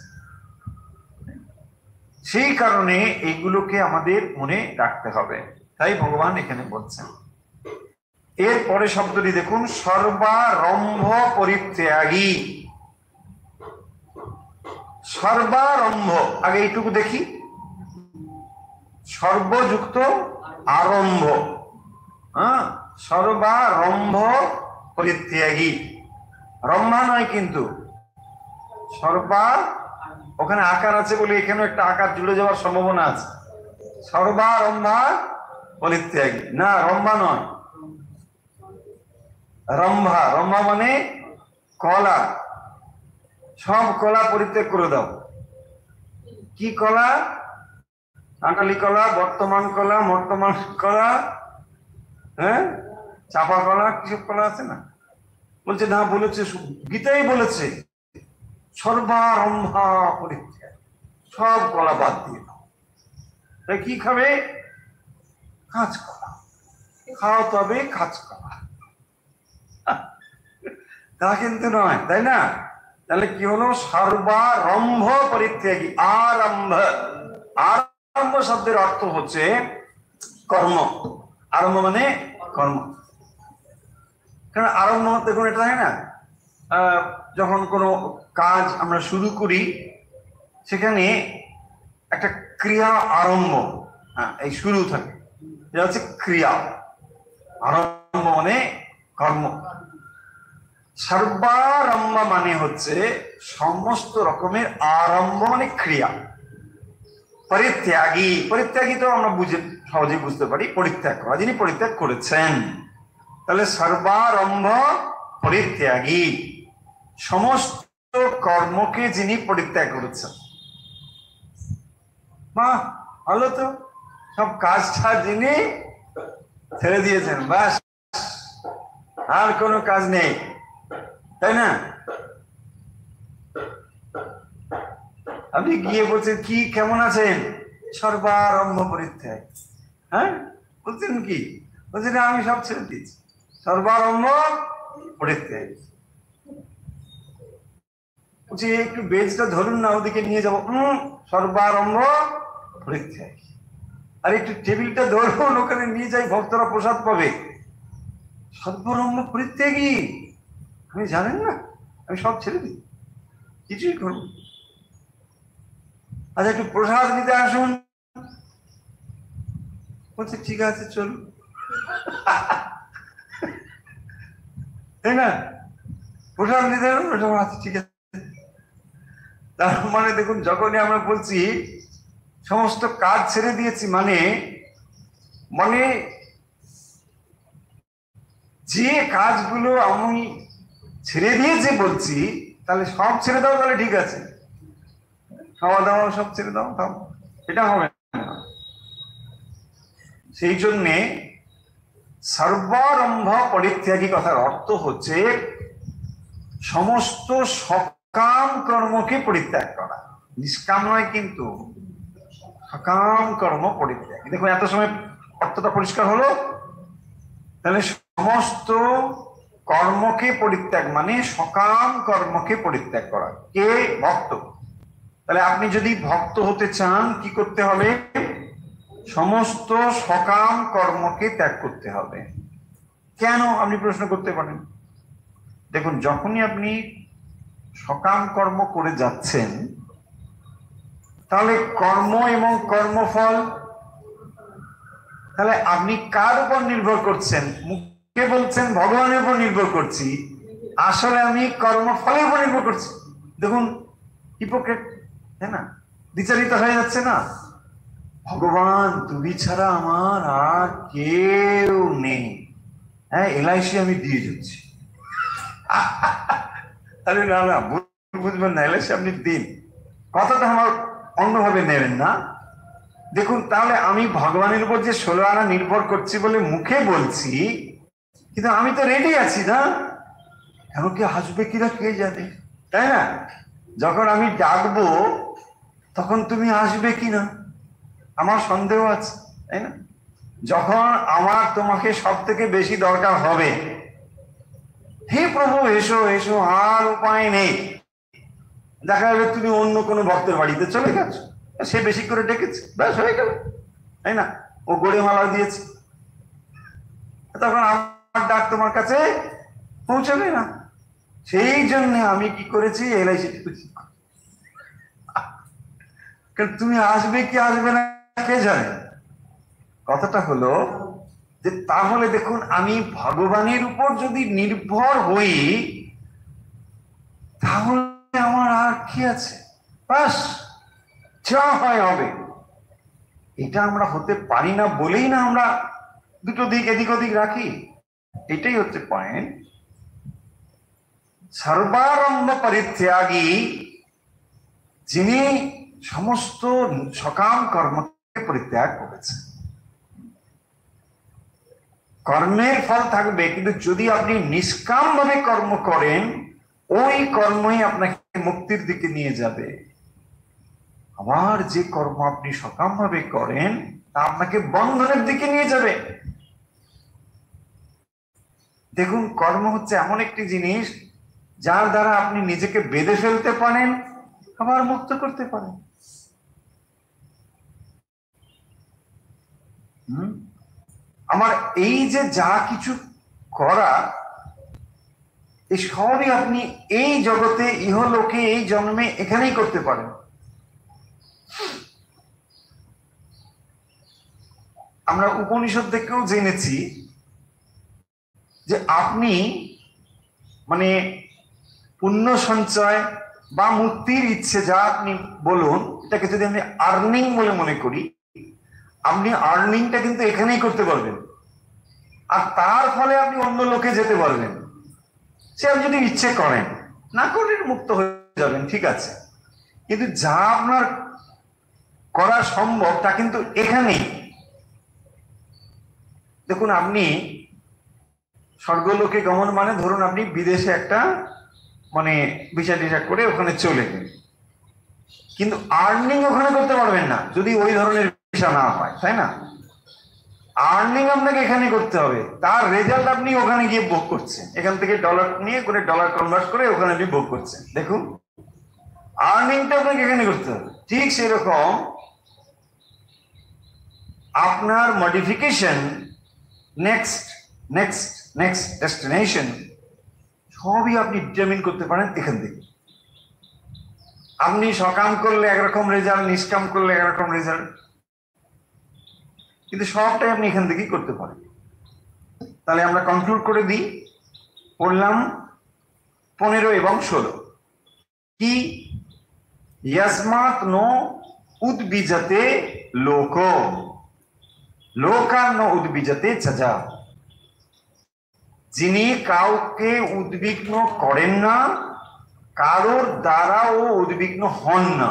সেই কারণে এইগুলোকে আমাদের মনে রাখতে হবে। তাই ভগবান এখানে বলছেন। এরপরে শব্দটি দেখুন, সর্বারম্ভ পরিত্যাগী। সর্বারম্ভ, আগে এইটুকু দেখি, সর্বযুক্ত আরম্ভ, হ্যাঁ, সর্বারম্ভ পরিত্যাগী, রম্ভা নয় কিন্তু সর্বা, ওখানে আকার আছে বলে এখানে একটা আকার জুড়ে যাওয়ার সম্ভাবনা আছে। সর্বারম্ভা পরিত্যাগী না, রম্ভা নয়, রম্ভা। রম্ভা মানে কলা, সব কলা পরিত্যাগ করে দাও। কি কলা? কাঁঠালি কলা, বর্তমান কলা, বর্তমান কলা, হ্যাঁ, চাপা কলা, কিসব কলা আছে না? বলছে না, বলেছে গীতাই বলেছে সর্বারম্ভা পরিত্যাগ, সব কলা বাদ দিয়ে দাও। তাই কি খাবে? কাঁচ কলা খাও, তবে কাঁচ কলা, তা কিন্তু নয়, তাই না? তাহলে কি হলো? সর্বারম্ভ পরিত্যাগী। আরম্ভ, আরম্ভ শব্দের অর্থ হচ্ছে কর্ম। আরম্ভ মানে কর্ম। কারণ আরম্ভ দেখুন, এটা হয় না, যখন কোনো কাজ আমরা শুরু করি সেখানে একটা ক্রিয়া আরম্ভ, হ্যাঁ, এই শুরু থাকে, এটা হচ্ছে ক্রিয়া। আরম্ভ মানে কর্ম। সর্বারম্ভ মানে হচ্ছে সমস্ত রকমের আরম্ভ মানে ক্রিয়া। পরিত্যাগী, পরিত্যাগী তো আমরা সহজে বুঝতে পারি, পরিত্যাগ করা, যিনি পরিত্যাগ করেছেন। তাহলে সর্বারম্ভ পরিত্যাগী, সমস্ত কর্মকে যিনি পরিত্যাগ করেছেন। বাহ, ভালো তো, সব কাজটা যিনি ছেড়ে দিয়েছেন, বাস, আর কোনো কাজ নেই, তাই না? আপনি গিয়ে বলছেন কি, কেমন আছেন? সর্বারম্ভ পরিত্যাগ। হ্যাঁ, বলছেন কি? বলছেন আমি সব ছেড়ে দিয়েছি, সর্বারম্ভ পরিত্যাগ। বলছি একটু বেজটা ধরুন না, ওদিকে নিয়ে যাবো, সর্বারম্ভ পরিত্যাগ। আর একটু টেবিলটা ধরুন, ওখানে নিয়ে যাই, ভক্তরা প্রসাদ পাবে, সর্বারম্ভ পরিত্যাগী। আপনি জানেন না আমি সব ছেড়ে দিই, কিছুই করব। আচ্ছা একটু প্রসাদ নিতে আসুন, বলছে ঠিক আছে চলুন, তাই না? প্রসাদ নিতে আছে, ঠিক আছে। তার মানে দেখুন, যখনই আমরা বলছি সমস্ত কাজ ছেড়ে দিয়েছি, মানে মানে যে কাজগুলো আমি ছেড়ে দিয়েছি বলছি, তাহলে সব ছেড়ে দাও, তাহলে ঠিক আছে, খাওয়া দাওয়া সব ছেড়ে দাও, তাও এটা হবে না। সেই জন্যে সর্বারম্ভ পরিত্যাগী কথার অর্থ হচ্ছে সমস্ত সকাম কর্মকে পরিত্যাগ করা, নিষ্কাম নয় কিন্তু, সকাম কর্ম পরিত্যাগ। দেখুন এত সময় অর্থটা পরিষ্কার হলো। তাহলে সমস্ত কর্মকে পরিত্যাগ মানে সকাম কর্মকে পরিত্যাগ করা। কে? ভক্ত। তাহলে আপনি যদি ভক্ত হতে চান কি করতে হবে? সমস্ত সকাম কর্মকে ত্যাগ করতে হবে। কেন আপনি প্রশ্ন করতে পারেন। দেখুন যখনই আপনি সকাম কর্ম করে যাচ্ছেন, তাহলে কর্ম এবং কর্মফল, তাহলে আপনি কার উপর নির্ভর করছেন? মুখে বলছেন ভগবানের উপর নির্ভর করছি, আসলে আমি কর্মফলের উপর নির্ভর করছি। দেখুন হিপোক্রেট, তাই না? বিচারিত হয়ে যাচ্ছে না? ভগবান তুমি ছাড়া আমার আর কেউ নেই, হ্যাঁ এলআইসি আমি দিয়ে যাচ্ছি। আরে না না, ভুল বুঝবেন না, এলে আপনি দিন, কথাটা আমার অন্যভাবে নেবেন না। দেখুন, তাহলে আমি ভগবানের উপর যে 16 আনা নির্ভর করছি বলে মুখে বলছি, কিন্তু আমি তো রেডি আছি না। এমনকি আসবে কিনা কে জানে, তাই না? যখন আমি ডাকবো তখন তুমি আসবে কিনা আমার সন্দেহ আছে, তাই না? যখন আমার তোমাকে সব থেকে বেশি দরকার হবে, হে প্রভু এসো এসো, আর উপায় নেই, দেখা যাবে তুমি অন্য কোনো ভক্তের বাড়িতে চলে গেছো, সে বেশি করে ডেকেছে, ব্যাস হয়ে গেল, তাই না? ও গড়ে মালা দিয়েছে, তখন আমার ডাক তোমার কাছে পৌঁছবে না। সেই জন্য আমি কি করেছি, এলআইসি, তুমি আসবে কি আসবে না কে জানে। কথাটা হলো যে তাহলে দেখুন, আমি ভগবানের উপর যদি নির্ভর হই তাহলে আমার আর কি আছে, বাস যা হয় হবে। এটা আমরা হতে পারি না বলেই না আমরা দুটো দিক এদিক ওদিক রাখি। এটাই হচ্ছে পয়েন্ট। সর্বারম্ভ পরিত্যাগী, যিনি সমস্ত সকাম কর্মকে পরিত্যাগ করেছেন। কর্মের ফল থাকবে, কিন্তু যদি আপনি নিষ্কাম ভাবে কর্ম করেন, ওই কর্মই আপনাকে মুক্তির দিকে নিয়ে যাবে। আবার যে কর্ম আপনি সকাম ভাবে করেন তা আপনাকে বন্ধনের দিকে নিয়ে যাবে। দেখুন, কর্ম হচ্ছে এমন একটি জিনিস যার দ্বারা আপনি নিজেকে বেঁধে ফেলতে পারেন, আবার মুক্ত করতে পারেন। আমার এই যে যা কিছু করা, এই সবই আপনি এই জগতে, ইহলোকে, এই জন্মে এখানেই করতে পারেন। আমরা উপনিষদ থেকেও জেনেছি যে আপনি মানে পুণ্য সঞ্চয় বা মুক্তির ইচ্ছে, যা আপনি বলুন, এটাকে যদি আমি আর্নিং বলে মনে করি, আপনি আর্নিংটা কিন্তু এখানেই করতে পারবেন, আর তার ফলে আপনি অন্য লোকে যেতে পারবেন। সে আপনি যদি ইচ্ছে করেন, না করলে মুক্ত হয়ে যাবেন, ঠিক আছে, কিন্তু যা আপনার করা সম্ভব তা কিন্তু এখানেই। দেখুন, আপনি স্বর্গলোকে গমন মানে ধরুন আপনি বিদেশে একটা মানে ভিসা টিসা করে ওখানে চলে গেলেন, কিন্তু আর্নিং ওখানে করতে পারবেন না যদি ওই ধরনের ভিসা না হয়, তাই না? আর্নিং আপনাকে এখানে করতে হবে, তার রেজাল্ট আপনি ওখানে গিয়ে ভোগ করছেন, এখান থেকে ডলার নিয়ে করে ডলার কনভার্ট করে ওখানে আপনি ভোগ করছেন। দেখুন, আর্নিংটা আপনাকে এখানে করতে হবে। ঠিক সেরকম আপনার modification, next next next destination সবই আপনি ডিটারমিন করতে পারেন এখান থেকে। আপনি সকাম করলে একরকম রেজাল্ট, নিষ্কাম করলে একরকম রেজাল্ট, কিন্তু সবটাই আপনি এখান থেকেই করতে পারেন। তাহলে আমরা কনক্লুড করে দিই, পড়লাম 15 এবং 16 কি, यस्मात् नो उद्बीजते लोको लोका नो उद्बीजते चजा, যিনি কাউকে উদ্বিগ্ন করেন না, কারোর দ্বারা ও উদ্বিগ্ন হন না,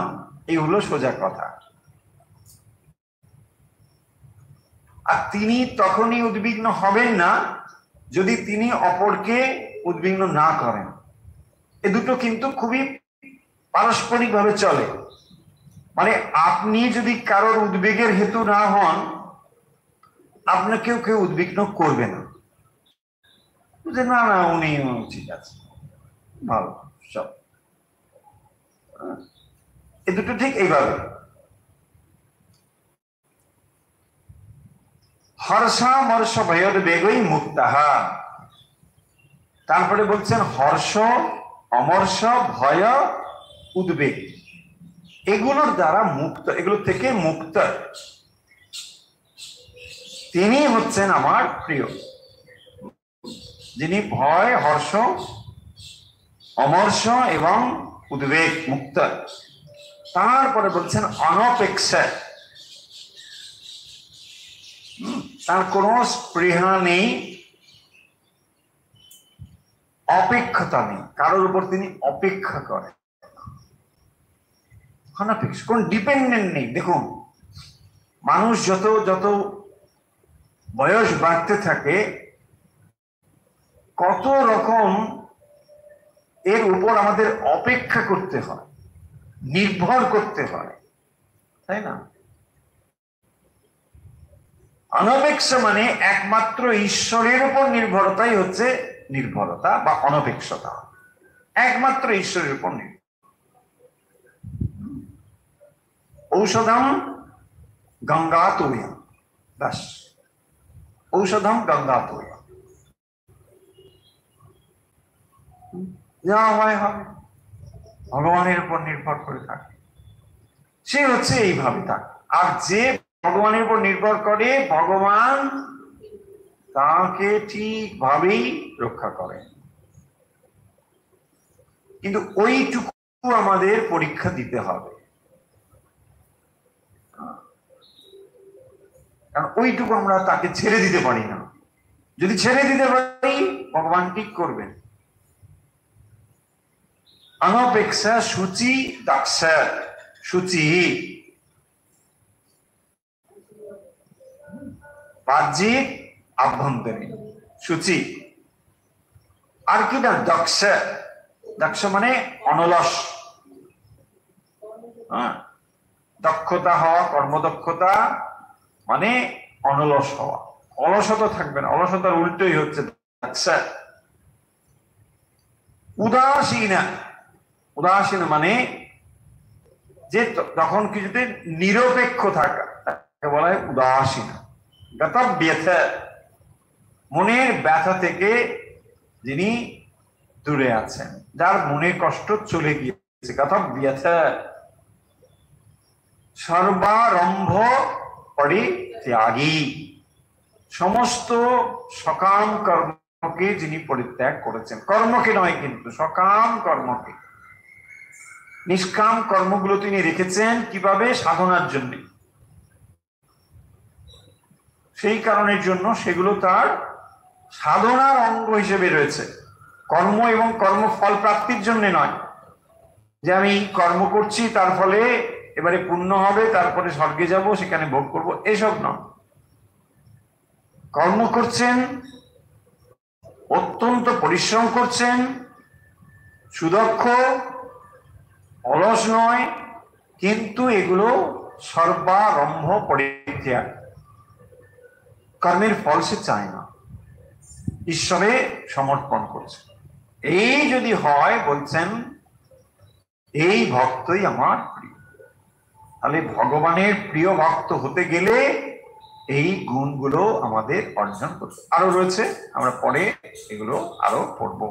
এই হলো সোজা কথা। আর তিনি তখনই উদ্বিগ্ন হবেন না যদি তিনি অপরকে উদ্বিগ্ন না করেন। এ দুটো কিন্তু খুবই পারস্পরিক ভাবে চলে। মানে আপনি যদি কারোর উদ্বেগের হেতু না হন, আপনাকেও কেউ উদ্বিগ্ন করবে না, যে না না উনি ঠিক আছে, ভালো সব। এ দুটো ঠিক এইভাবে। হর্ষামর্ষ ভয়োদ্বেগই মুক্তাহা, তারপরে বলছেন হর্ষ, অমর্ষ, ভয়, উদ্বেগ, এগুলোর দ্বারা মুক্ত, এগুলো থেকে মুক্ত তিনি হচ্ছেন আমার প্রিয়, যিনি ভয়, হর্ষ, অমর্ষ এবং উদ্বেগ মুক্ত। তারপরে বলছেন অনপেক্ষা, তার কোনো স্পৃহা নেই, অপেক্ষতা নেই, কারোর উপর তিনি অপেক্ষা করেন। অনপেক্ষ, কোন ডিপেন্ডেন্ট নেই। দেখুন, মানুষ যত যত বয়স বাড়তে থাকে কত রকম এর উপর আমাদের অপেক্ষা করতে হয়, নির্ভর করতে হয়, তাই না? অনপেক্ষ মানে একমাত্র ঈশ্বরের উপর নির্ভরতাই হচ্ছে নির্ভরতা বা অনপেক্ষতা, একমাত্র ঈশ্বরের উপর নির্ভর। ঔষধম গঙ্গাতোয়ম, ব্যাস, ঔষধম গঙ্গাতোয়ম, যা হয় হবে, ভগবানের উপর নির্ভর করে থাকে, সে হচ্ছে এইভাবে থাকে। আর যে ভগবানের উপর নির্ভর করে, ভগবান তাকে ঠিকভাবেই রক্ষা করে। কিন্তু ওইটুকু আমাদের পরীক্ষা দিতে হবে, কারণ ওইটুকু আমরা তাকে ছেড়ে দিতে পারি না। যদি ছেড়ে দিতে পারি, ভগবান ঠিক করবেন। অনপেক্ষা শুচি দক্ষ, শুচি বাহ্যিক আভ্যন্তরীণ, শুচি। আর কি না? দক্ষ, দক্ষ মানে অনলস, দক্ষতা হওয়া, কর্মদক্ষতা মানে অনলস হওয়া, অলসতা থাকবে না। অলসতার উল্টোই হচ্ছে দক্ষ। উদাসীন, উদাসীন মানে যে তখন কিছুতে নিরপেক্ষ থাকা, তাকে বলা হয় উদাসীন। গতব্যথা, মনের ব্যথা থেকে যিনি দূরে আছেন, যার মনের কষ্ট চলে গিয়েছে। গতব্যথা। সর্বারম্ভ পরিত্যাগী, সমস্ত সকাম কর্মকে যিনি পরিত্যাগ করেছেন, কর্মকে নয় কিন্তু, সকাম কর্মকে। নিষ্কাম কর্মগুলো তিনি রেখেছেন কিভাবে? সাধনার জন্য। সেই কারণের জন্য সেগুলো তার সাধনার অঙ্গ হিসেবে রয়েছে, কর্ম এবং কর্মফল প্রাপ্তির জন্য নয়, যে আমি কর্ম করছি তার ফলে এবারে পুণ্য হবে, তারপরে স্বর্গে যাব, সেখানে ভোগ করব, এসব নয়। কর্ম করছেন, অত্যন্ত পরিশ্রম করছেন, সুদক্ষ, অলস নয়, কিন্তু এগুলো সর্বারম্ভ পরিত্যাগ, কর্মের ফল সে চায় না, ঈশ্বরে সমর্পণ করছে। এই যদি হয়, বলছেন এই ভক্তই আমার প্রিয়। তাহলে ভগবানের প্রিয় ভক্ত হতে গেলে এই গুণগুলো আমাদের অর্জন করতে। আরো রয়েছে, আমরা পরে এগুলো আরো পড়বো।